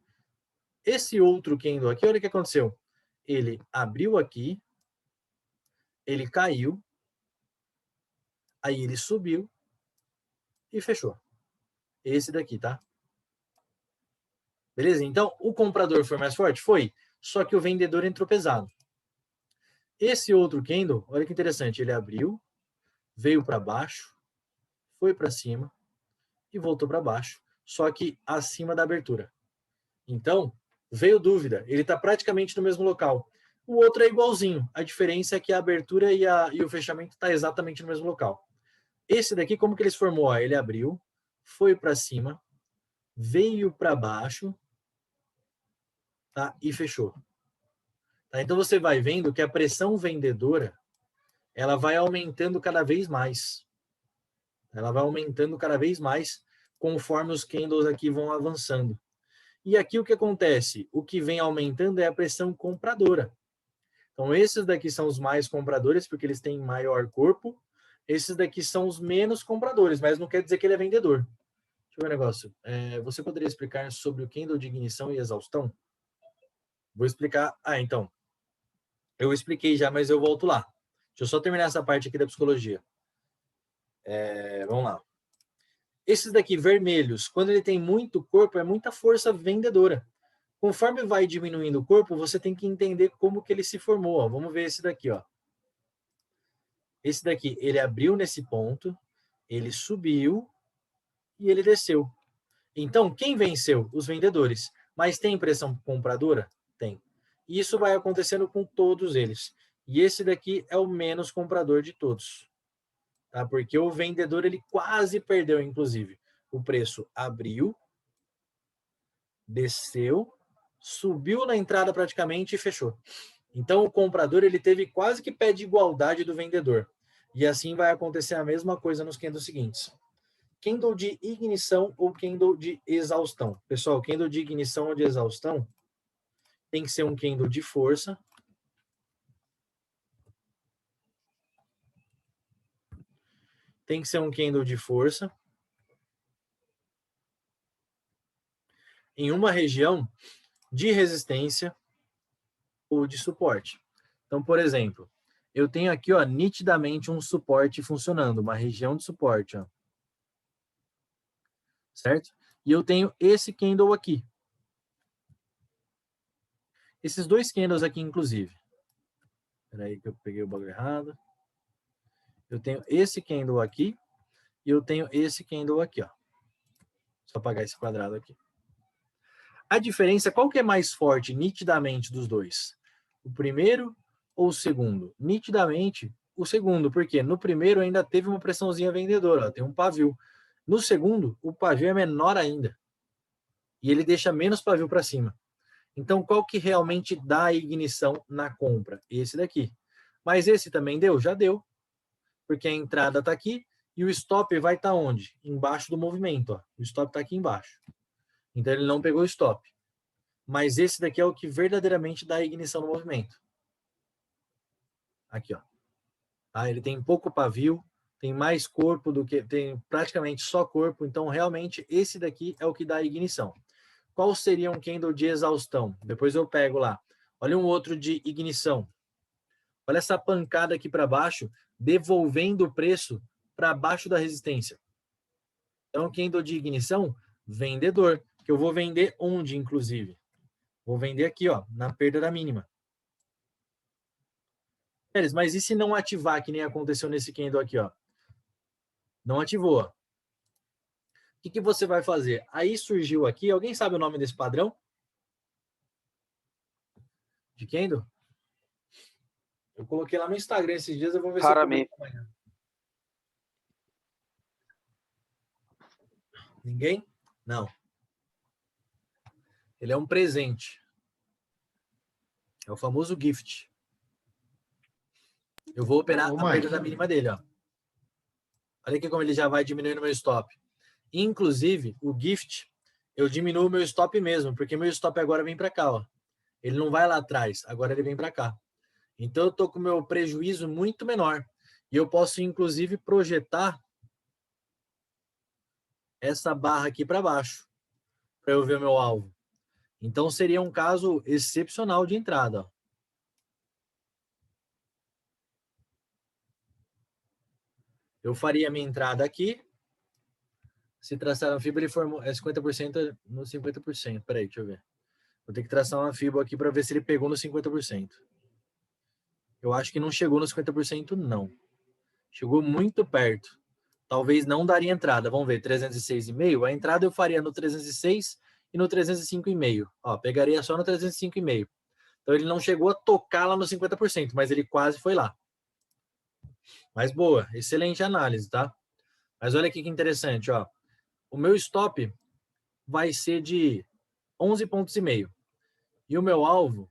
Esse outro candle aqui, olha o que aconteceu. Ele abriu aqui, ele caiu, aí ele subiu e fechou. Esse daqui, tá? Beleza? Então, o comprador foi mais forte? Foi. Só que o vendedor entrou pesado. Esse outro candle, olha que interessante, ele abriu, veio para baixo, foi para cima e voltou para baixo, só que acima da abertura. Então, veio dúvida, ele está praticamente no mesmo local. O outro é igualzinho, a diferença é que a abertura e o fechamento está exatamente no mesmo local. Esse daqui, como que ele se formou? Ele abriu, foi para cima, veio para baixo, tá? E fechou. Tá? Então, você vai vendo que a pressão vendedora, ela vai aumentando cada vez mais. Ela vai aumentando cada vez mais conforme os candles aqui vão avançando. E aqui o que acontece? O que vem aumentando é a pressão compradora. Então, esses daqui são os mais compradores, porque eles têm maior corpo. Esses daqui são os menos compradores, mas não quer dizer que ele é vendedor. Deixa eu ver um negócio. Você poderia explicar sobre o candle de ignição e exaustão? Vou explicar. Então. Eu expliquei já, mas eu volto lá. Deixa eu só terminar essa parte aqui da psicologia. Vamos lá. Esses daqui vermelhos, quando ele tem muito corpo, é muita força vendedora. Conforme vai diminuindo o corpo, você tem que entender como que ele se formou. Ó. Vamos ver esse daqui. Ó. Esse daqui, ele abriu nesse ponto, ele subiu e ele desceu. Então, quem venceu? Os vendedores. Mas tem pressão compradora? Tem. E isso vai acontecendo com todos eles. E esse daqui é o menos comprador de todos. Tá? Porque o vendedor, ele quase perdeu, inclusive. O preço abriu, desceu, subiu na entrada praticamente e fechou. Então, o comprador, ele teve quase que pé de igualdade do vendedor. E assim vai acontecer a mesma coisa nos candles seguintes. Candle de ignição ou candle de exaustão. Pessoal, candle de ignição ou de exaustão tem que ser um candle de força. Tem que ser um candle de força. Em uma região de resistência ou de suporte. Então, por exemplo, eu tenho aqui, ó, nitidamente um suporte funcionando, uma região de suporte, ó. Certo? E eu tenho esse candle aqui. Esses dois candles aqui, inclusive. Espera aí que eu peguei o bagulho errado. Eu tenho esse candle aqui e eu tenho esse candle aqui, ó. Só apagar esse quadrado aqui. A diferença, qual que é mais forte nitidamente dos dois? O primeiro ou o segundo? Nitidamente o segundo, porque no primeiro ainda teve uma pressãozinha vendedora, ó, tem um pavio. No segundo, o pavio é menor ainda. E ele deixa menos pavio para cima. Então, qual que realmente dá a ignição na compra? Esse daqui. Mas esse também deu? Já deu. Porque a entrada está aqui e o stop vai estar onde? Embaixo do movimento. Ó. O stop está aqui embaixo. Então ele não pegou stop. Mas esse daqui é o que verdadeiramente dá ignição no movimento. Aqui, ó. Tá? Ele tem pouco pavio, tem mais corpo do que... Tem praticamente só corpo, então realmente esse daqui é o que dá ignição. Qual seria um candle de exaustão? Depois eu pego lá. Olha um outro de ignição. Olha essa pancada aqui para baixo, devolvendo o preço para baixo da resistência. Então, candle de ignição, vendedor. Que eu vou vender onde, inclusive? Vou vender aqui, ó, na perda da mínima. Pérez, mas e se não ativar, que nem aconteceu nesse candle aqui, ó? Não ativou. O que você vai fazer? Aí surgiu aqui, alguém sabe o nome desse padrão? De candle? Eu coloquei lá no Instagram esses dias, eu vou ver se eu publico amanhã. Ninguém? Não. Ele é um presente. É o famoso gift. Eu vou operar a perda da mínima dele, ó. Olha aqui como ele já vai diminuindo meu stop. Inclusive, o gift, eu diminuo meu stop mesmo, porque meu stop agora vem para cá, ó. Ele não vai lá atrás, agora ele vem para cá. Então eu tô com meu prejuízo muito menor. E eu posso, inclusive, projetar essa barra aqui para baixo, para eu ver o meu alvo. Então seria um caso excepcional de entrada, ó. Eu faria a minha entrada aqui. Se traçar uma fibra, ele formou 50% no 50%. Peraí, deixa eu ver. Vou ter que traçar uma fibra aqui para ver se ele pegou no 50%. Eu acho que não chegou no 50%, não. Chegou muito perto. Talvez não daria entrada. Vamos ver, 306,5. A entrada eu faria no 306 e no 305,5. Ó, pegaria só no 305,5. Então ele não chegou a tocar lá no 50%, mas ele quase foi lá. Mas boa, excelente análise, tá? Mas olha aqui que interessante, ó. O meu stop vai ser de 11,5 pontos. E o meu alvo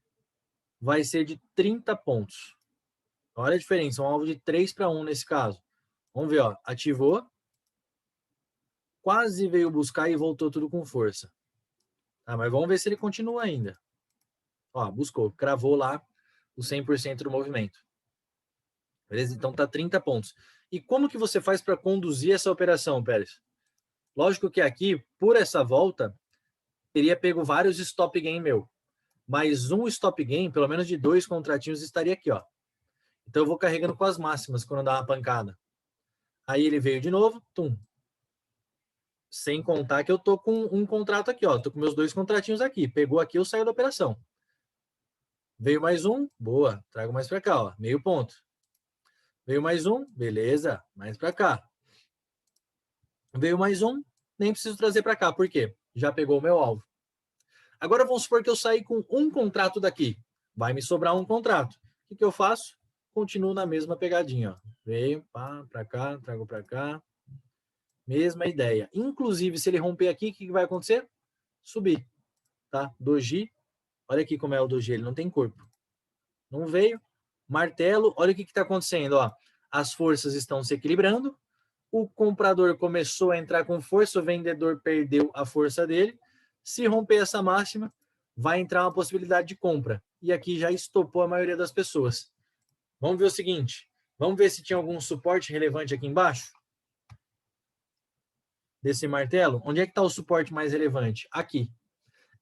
vai ser de 30 pontos. Olha a diferença, um alvo de 3-1 nesse caso. Vamos ver, ó, ativou, quase veio buscar e voltou tudo com força. Tá, mas vamos ver se ele continua ainda. Ó, buscou, cravou lá o 100% do movimento. Beleza? Então tá 30 pontos. E como que você faz para conduzir essa operação, Pérez? Lógico que aqui, por essa volta, teria pego vários stop gain meu. Mas um stop gain, pelo menos de 2 contratinhos, estaria aqui, ó. Então eu vou carregando com as máximas quando dá uma pancada. Aí ele veio de novo, tum. Sem contar que eu tô com um contrato aqui, ó. Tô com meus 2 contratinhos aqui. Pegou aqui, eu saio da operação. Veio mais um, boa. Trago mais para cá, ó. Meio ponto. Veio mais um, beleza. Mais para cá. Veio mais um, nem preciso trazer para cá. Por quê? Já pegou o meu alvo. Agora vamos supor que eu saí com um contrato daqui. Vai me sobrar um contrato. O que eu faço? Continuo na mesma pegadinha, ó. Veio, pá, para cá, trago para cá. Mesma ideia. Inclusive, se ele romper aqui, o que vai acontecer? Subir, tá? Doji, olha aqui como é o doji, ele não tem corpo. Não veio. Martelo, olha o que está acontecendo, ó. As forças estão se equilibrando. O comprador começou a entrar com força, o vendedor perdeu a força dele. Se romper essa máxima, vai entrar uma possibilidade de compra. E aqui já estopou a maioria das pessoas. Vamos ver o seguinte. Vamos ver se tinha algum suporte relevante aqui embaixo. Desse martelo. Onde é que está o suporte mais relevante? Aqui.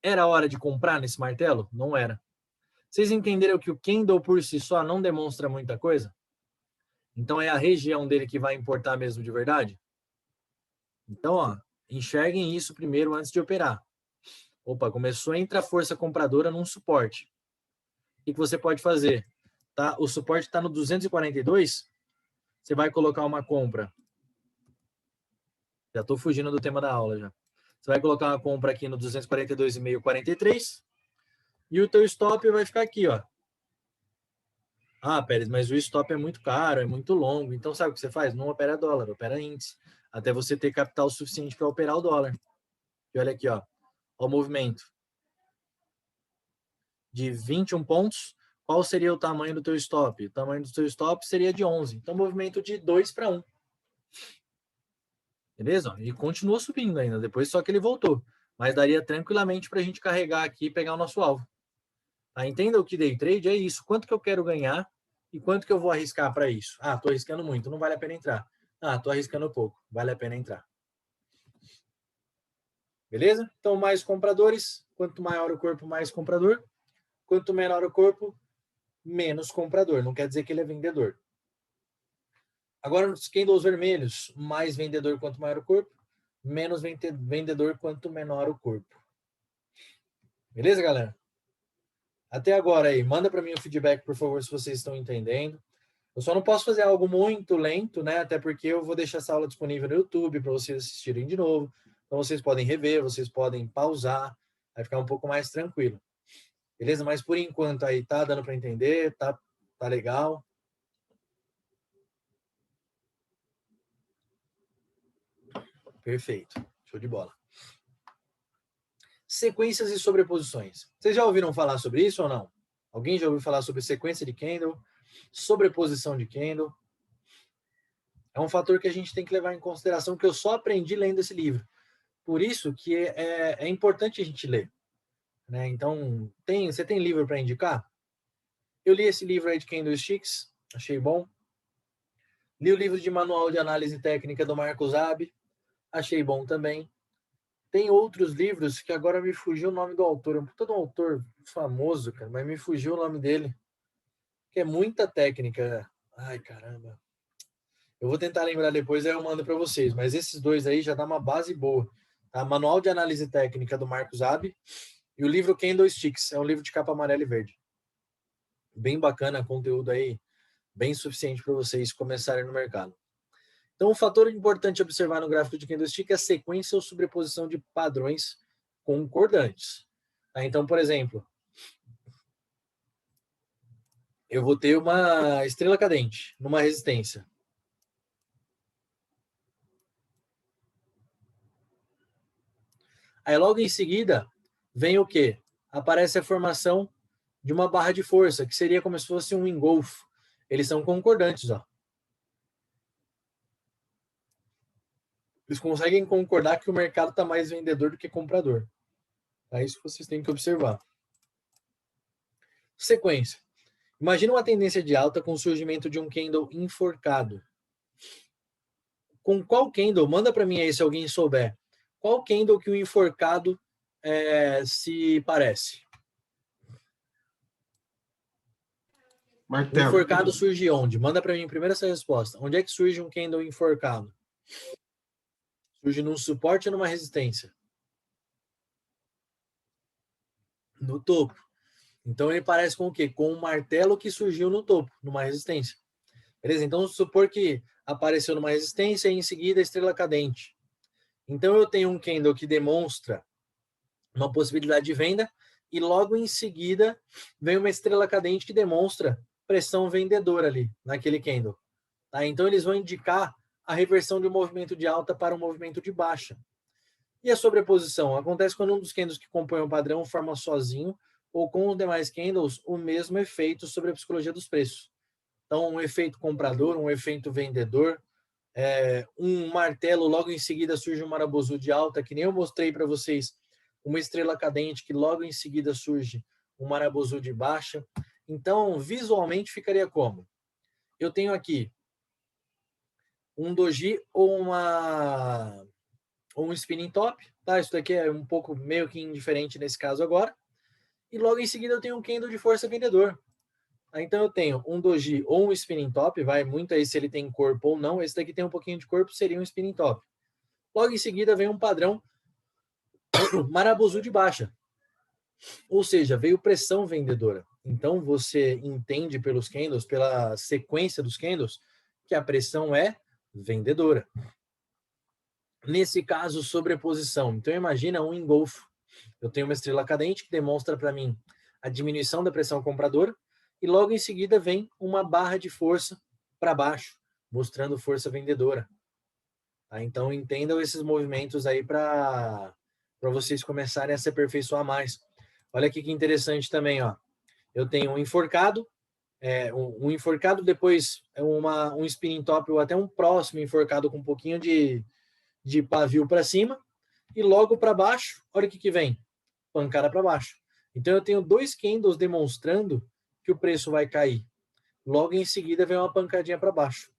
Era hora de comprar nesse martelo? Não era. Vocês entenderam que o candle por si só não demonstra muita coisa? Então é a região dele que vai importar mesmo de verdade? Então, ó, enxerguem isso primeiro antes de operar. Opa, começou a entrar força compradora num suporte. O que você pode fazer? Tá? O suporte está no 242, você vai colocar uma compra. Já estou fugindo do tema da aula já. Você vai colocar uma compra aqui no 242,5, 43. E o teu stop vai ficar aqui, ó. Ah, Pérez, mas o stop é muito caro, é muito longo. Então, sabe o que você faz? Não opera dólar, opera índice. Até você ter capital suficiente para operar o dólar. E olha aqui, ó. Ó o movimento. De 21 pontos, qual seria o tamanho do teu stop? O tamanho do teu stop seria de 11. Então, movimento de 2-1. Beleza? E continuou subindo ainda, depois só que ele voltou. mas daria tranquilamente para a gente carregar aqui e pegar o nosso alvo. Tá? Entenda o que day trade é isso. Quanto que eu quero ganhar e quanto que eu vou arriscar para isso? Ah, estou arriscando muito, não vale a pena entrar. Ah, estou arriscando pouco, vale a pena entrar. Beleza? Então, mais compradores. Quanto maior o corpo, mais comprador. Quanto menor o corpo, menos comprador. Não quer dizer que ele é vendedor. Agora, nos candles vermelhos, mais vendedor quanto maior o corpo, menos vendedor quanto menor o corpo. Beleza, galera? Até agora aí, manda para mim o feedback, por favor, se vocês estão entendendo. Eu só não posso fazer algo muito lento, né? Até porque eu vou deixar essa aula disponível no YouTube para vocês assistirem de novo. Então vocês podem rever, vocês podem pausar, vai ficar um pouco mais tranquilo. Beleza? Mas por enquanto aí tá dando para entender, tá legal. Perfeito. Show de bola. Sequências e sobreposições. Vocês já ouviram falar sobre isso ou não? Alguém já ouviu falar sobre sequência de candle, sobreposição de candle? É um fator que a gente tem que levar em consideração, que eu só aprendi lendo esse livro. Por isso que é importante a gente ler. Né? Então, você tem livro para indicar? Eu li esse livro aí de Candlesticks, achei bom. Li o livro de Manual de Análise Técnica do Marcos Abbe, achei bom também. Tem outros livros que agora me fugiu o nome do autor, é um puta de um autor famoso, cara, mas me fugiu o nome dele, que é muita técnica. Ai, caramba. Eu vou tentar lembrar depois, aí eu mando para vocês, mas esses dois aí já dá uma base boa. Tá? Manual de Análise Técnica do Marcos Abbe e o livro Candlesticks, é um livro de capa amarela e verde. Bem bacana, conteúdo aí, bem suficiente para vocês começarem no mercado. Então, um fator importante a observar no gráfico de candlestick é a sequência ou sobreposição de padrões concordantes. Tá? Então, por exemplo, eu vou ter uma estrela cadente numa resistência. Aí, logo em seguida, vem o quê? Aparece a formação de uma barra de força, que seria como se fosse um engolfo. Eles são concordantes, ó. Eles conseguem concordar que o mercado está mais vendedor do que comprador. É isso que vocês têm que observar. Sequência. Imagina uma tendência de alta com o surgimento de um candle enforcado. Com qual candle? Manda para mim aí se alguém souber. Qual candle que o enforcado se parece? Martelo. O enforcado surge onde? Manda para mim primeiro essa resposta. Onde é que surge um candle enforcado? Surge num suporte ou numa resistência? No topo. Então ele parece com o quê? Com um martelo que surgiu no topo, numa resistência. Beleza? Então vamos supor que apareceu numa resistência e em seguida a estrela cadente. Então eu tenho um candle que demonstra uma possibilidade de venda e logo em seguida vem uma estrela cadente que demonstra pressão vendedora ali naquele candle. Tá? Então eles vão indicar a reversão de um movimento de alta para um movimento de baixa. E a sobreposição? Acontece quando um dos candles que compõem o padrão forma sozinho ou com os demais candles o mesmo efeito sobre a psicologia dos preços. Então, um efeito comprador, um efeito vendedor, um martelo, logo em seguida surge um marabozu de alta, que nem eu mostrei para vocês, uma estrela cadente, que logo em seguida surge um marabozu de baixa. Então, visualmente ficaria como? Eu tenho aqui um doji ou um spinning top, tá? Isso daqui é um pouco meio que indiferente nesse caso agora. E logo em seguida eu tenho um candle de força vendedor. Então eu tenho um doji ou um spinning top, vai muito aí se ele tem corpo ou não. Esse daqui tem um pouquinho de corpo, seria um spinning top. Logo em seguida vem um padrão marabozu de baixa. Ou seja, veio pressão vendedora. Então você entende pelos candles, pela sequência dos candles, que a pressão é vendedora. Nesse caso, sobreposição. Então imagina um engolfo. Eu tenho uma estrela cadente que demonstra para mim a diminuição da pressão compradora e logo em seguida vem uma barra de força para baixo, mostrando força vendedora. Tá? Então entendam esses movimentos aí para vocês começarem a se aperfeiçoar mais. Olha aqui que interessante também, ó. Eu tenho um enforcado, um enforcado, depois um spinning top ou até um próximo enforcado com um pouquinho de pavio para cima. e logo para baixo, olha o que vem, pancada para baixo. Então eu tenho 2 candles demonstrando que o preço vai cair. Logo em seguida vem uma pancadinha para baixo.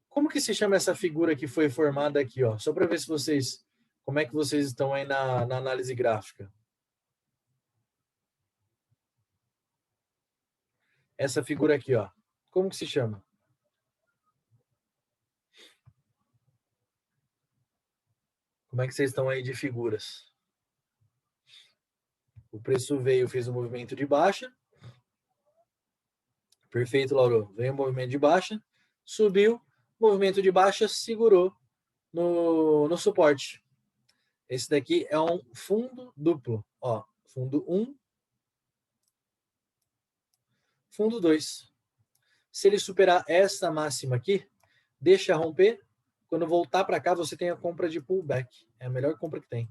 Como que se chama essa figura que foi formada aqui, ó? Só para ver se vocês, como é que vocês estão aí na análise gráfica. Essa figura aqui, ó. Como que se chama? Como é que vocês estão aí de figuras? O preço veio, fez um movimento de baixa. Perfeito, Lauro. Veio um movimento de baixa, subiu, movimento de baixa, segurou no suporte. Esse daqui é um fundo duplo. Ó, fundo 1, fundo 2. Se ele superar essa máxima aqui, deixa romper. Quando voltar para cá, você tem a compra de pullback. É a melhor compra que tem.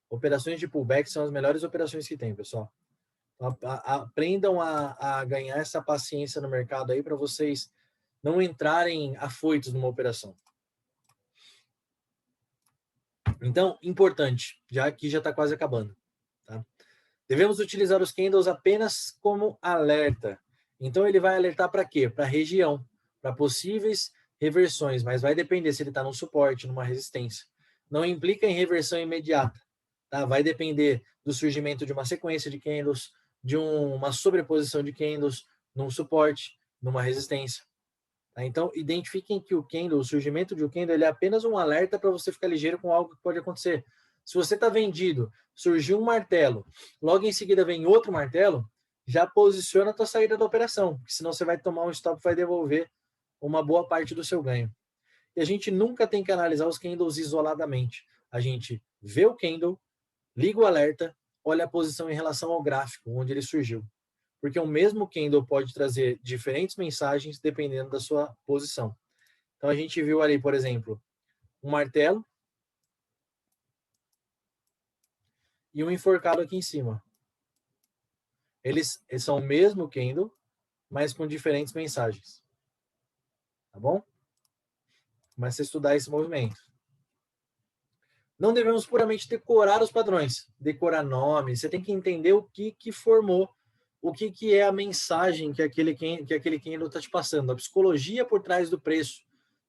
Operações de pullback são as melhores operações que tem, pessoal. Então, aprendam a ganhar essa paciência no mercado aí para vocês não entrarem afoitos numa operação. Então, importante, já que já está quase acabando. Tá? Devemos utilizar os candles apenas como alerta. Então, ele vai alertar para quê? Para a região, para possíveis reversões, mas vai depender se ele está num suporte, numa resistência. Não implica em reversão imediata. Tá? Vai depender do surgimento de uma sequência de candles, de uma sobreposição de candles num suporte, numa resistência. Tá? Então, identifiquem que o candle, o surgimento de um candle, ele é apenas um alerta para você ficar ligeiro com algo que pode acontecer. Se você está vendido, surgiu um martelo, logo em seguida vem outro martelo, já posiciona a tua saída da operação, senão você vai tomar um stop e vai devolver uma boa parte do seu ganho. E a gente nunca tem que analisar os candles isoladamente. A gente vê o candle, liga o alerta, olha a posição em relação ao gráfico, onde ele surgiu. Porque o mesmo candle pode trazer diferentes mensagens dependendo da sua posição. Então a gente viu ali, por exemplo, um martelo e um enforcado aqui em cima. Eles são o mesmo candle, mas com diferentes mensagens. Tá bom? Começa a estudar esse movimento. Não devemos puramente decorar os padrões, decorar nomes. Você tem que entender o que formou, o que é a mensagem que aquele candle está te passando, a psicologia por trás do preço,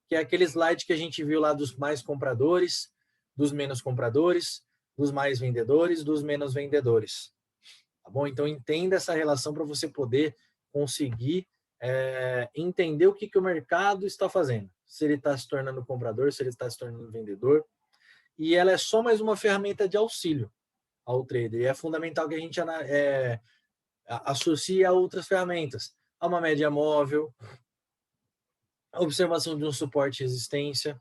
que é aquele slide que a gente viu lá dos mais compradores, dos menos compradores, dos mais vendedores, dos menos vendedores. Tá bom? Então, entenda essa relação para você poder conseguir entender o que o mercado está fazendo. Se ele está se tornando comprador, se ele está se tornando vendedor. E ela é só mais uma ferramenta de auxílio ao trader. E é fundamental que a gente associe a outras ferramentas. A uma média móvel, a observação de um suporte e resistência.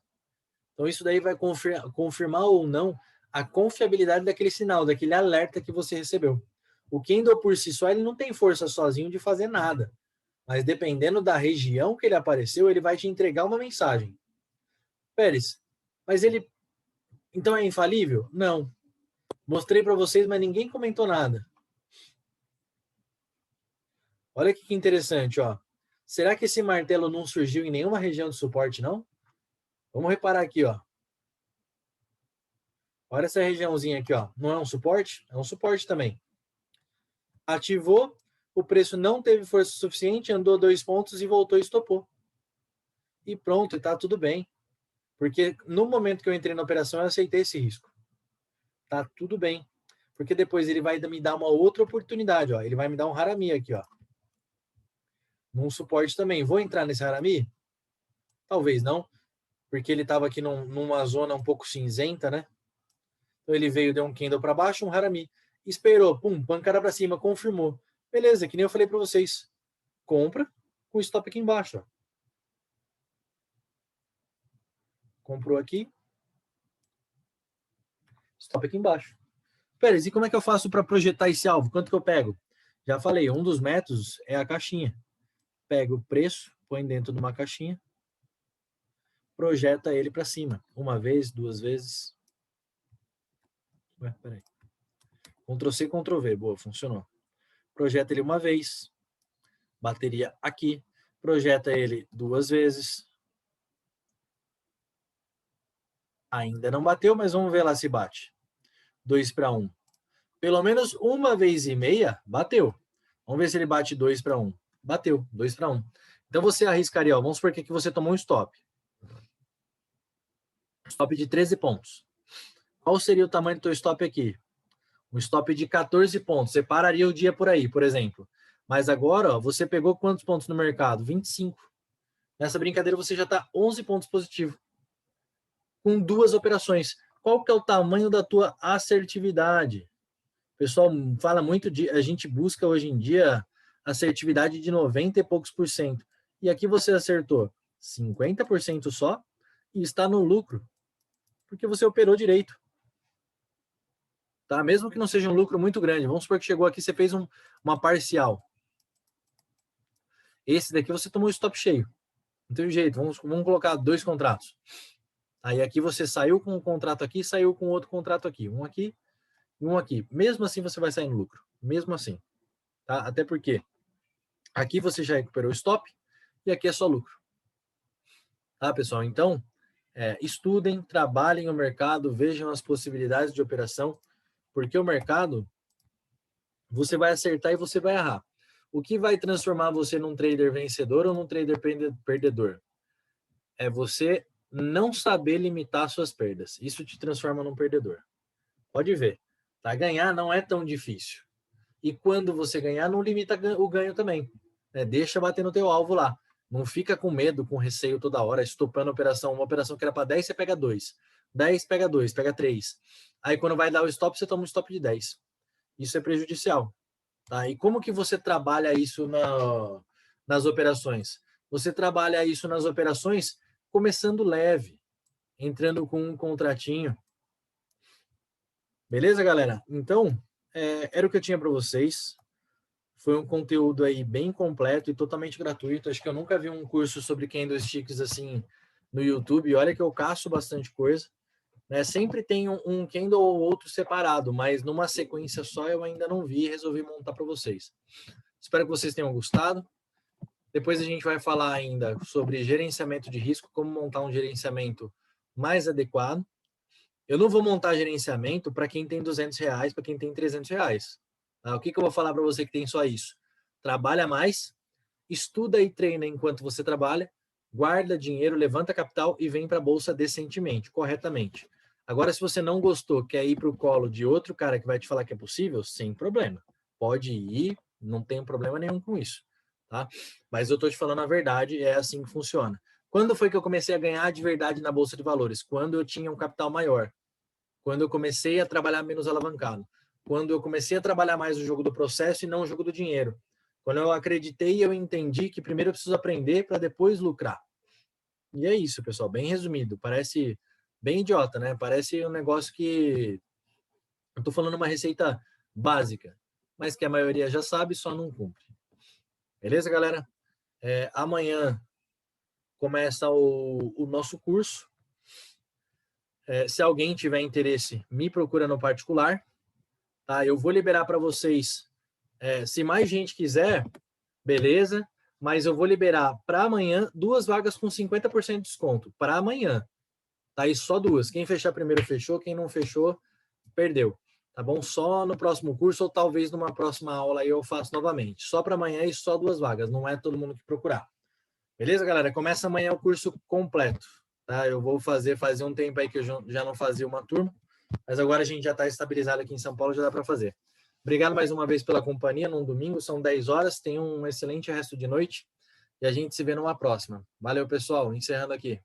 Então, isso daí vai confirmar ou não a confiabilidade daquele sinal, daquele alerta que você recebeu. O candle por si só, ele não tem força sozinho de fazer nada. Mas dependendo da região que ele apareceu, ele vai te entregar uma mensagem. Pérez, mas ele então é infalível? Não. Mostrei para vocês, mas ninguém comentou nada. Olha que interessante, ó. Será que esse martelo não surgiu em nenhuma região de suporte, não? Vamos reparar aqui, ó. Olha essa regiãozinha aqui, ó. Não é um suporte? É um suporte também. Ativou, o preço não teve força suficiente, andou 2 pontos e voltou e estopou. E pronto, tá tudo bem. Porque no momento que eu entrei na operação, eu aceitei esse risco. Tá tudo bem. Porque depois ele vai me dar uma outra oportunidade, ó. Ele vai me dar um harami aqui, ó. Num suporte também. Vou entrar nesse harami? Talvez não. Porque ele estava aqui numa zona um pouco cinzenta, né? Então ele veio, deu um candle para baixo, um harami. Esperou, pum, pancada para cima, confirmou. Beleza, que nem eu falei para vocês. Compra com stop aqui embaixo, ó. Comprou aqui. Stop aqui embaixo. Pérez, e como é que eu faço para projetar esse alvo? Quanto que eu pego? Já falei, um dos métodos é a caixinha. Pega o preço, põe dentro de uma caixinha, projeta ele para cima. Uma vez, 2 vezes. Ué, peraí. Ctrl+C, Ctrl+V. Boa, funcionou. Projeta ele uma vez. Bateria aqui. Projeta ele 2 vezes. Ainda não bateu, mas vamos ver lá se bate. 2-1. Pelo menos uma vez e meia, bateu. Vamos ver se ele bate 2-1. Bateu, 2-1. Então você arriscaria, ó, vamos supor que aqui você tomou um stop. Stop de 13 pontos. Qual seria o tamanho do teu stop aqui? Um stop de 14 pontos. Você pararia o dia por aí, por exemplo. Mas agora, ó, você pegou quantos pontos no mercado? 25. Nessa brincadeira você já está 11 pontos positivo. Com 2 operações. Qual que é o tamanho da tua assertividade? O pessoal fala muito de... A gente busca hoje em dia assertividade de 90 e poucos por cento. E aqui você acertou 50% só e está no lucro. Porque você operou direito. Tá? Mesmo que não seja um lucro muito grande. Vamos supor que chegou aqui, você fez uma parcial. Esse daqui você tomou o stop cheio. Não tem jeito. Vamos colocar 2 contratos. Aí aqui você saiu com um contrato aqui, saiu com outro contrato aqui. Um aqui e um aqui. Mesmo assim você vai sair no lucro. Mesmo assim. Tá? Até porque aqui você já recuperou o stop e aqui é só lucro. Tá, pessoal? Então, estudem, trabalhem o mercado, vejam as possibilidades de operação, porque o mercado, você vai acertar e você vai errar. O que vai transformar você num trader vencedor ou num trader perdedor? É você não saber limitar suas perdas. Isso te transforma num perdedor. Pode ver. Tá? Ganhar não é tão difícil. E quando você ganhar, não limita o ganho também. Deixa bater no teu alvo lá. Não fica com medo, com receio toda hora, estopando a operação. Uma operação que era para 10, você pega 2. 10, pega 2, pega 3. Aí quando vai dar o stop, você toma um stop de 10. Isso é prejudicial. Tá? E como que você trabalha isso nas operações? Você trabalha isso nas operações começando leve, entrando com um contratinho. Beleza, galera? Então, era o que eu tinha para vocês. Foi um conteúdo aí bem completo e totalmente gratuito. Acho que eu nunca vi um curso sobre candlesticks assim no YouTube. Olha que eu caço bastante coisa. Né? Sempre tem um candle ou outro separado, mas numa sequência só eu ainda não vi e resolvi montar para vocês. Espero que vocês tenham gostado. Depois a gente vai falar ainda sobre gerenciamento de risco, como montar um gerenciamento mais adequado. Eu não vou montar gerenciamento para quem tem R$200, para quem tem R$300. Tá? O que eu vou falar para você que tem só isso? Trabalha mais, estuda e treina enquanto você trabalha, guarda dinheiro, levanta capital e vem para a bolsa decentemente, corretamente. Agora, se você não gostou, quer ir para o colo de outro cara que vai te falar que é possível, sem problema. Pode ir, não tem problema nenhum com isso. Tá? Mas eu estou te falando a verdade, é assim que funciona. Quando foi que eu comecei a ganhar de verdade na Bolsa de Valores? Quando eu tinha um capital maior. Quando eu comecei a trabalhar menos alavancado. Quando eu comecei a trabalhar mais o jogo do processo e não o jogo do dinheiro. Quando eu acreditei e eu entendi que primeiro eu preciso aprender para depois lucrar. E é isso, pessoal, bem resumido. Parece bem idiota, né? Parece um negócio que... Eu estou falando uma receita básica, mas que a maioria já sabe, só não cumpre. Beleza, galera? Amanhã começa o nosso curso. Se alguém tiver interesse, me procura no particular. Tá? Eu vou liberar para vocês. Se mais gente quiser, beleza. Mas eu vou liberar para amanhã 2 vagas com 50% de desconto. Para amanhã. Tá? E só 2. Quem fechar primeiro fechou. Quem não fechou, perdeu. Tá bom? Só no próximo curso ou talvez numa próxima aula aí eu faço novamente. Só para amanhã e só 2 vagas. Não é todo mundo que procurar. Beleza, galera? Começa amanhã o curso completo. Tá? Eu vou fazer um tempo aí que eu já não fazia uma turma. Mas agora a gente já está estabilizado aqui em São Paulo, já dá para fazer. Obrigado mais uma vez pela companhia num domingo. São 10 horas. Tenham um excelente resto de noite. E a gente se vê numa próxima. Valeu, pessoal. Encerrando aqui.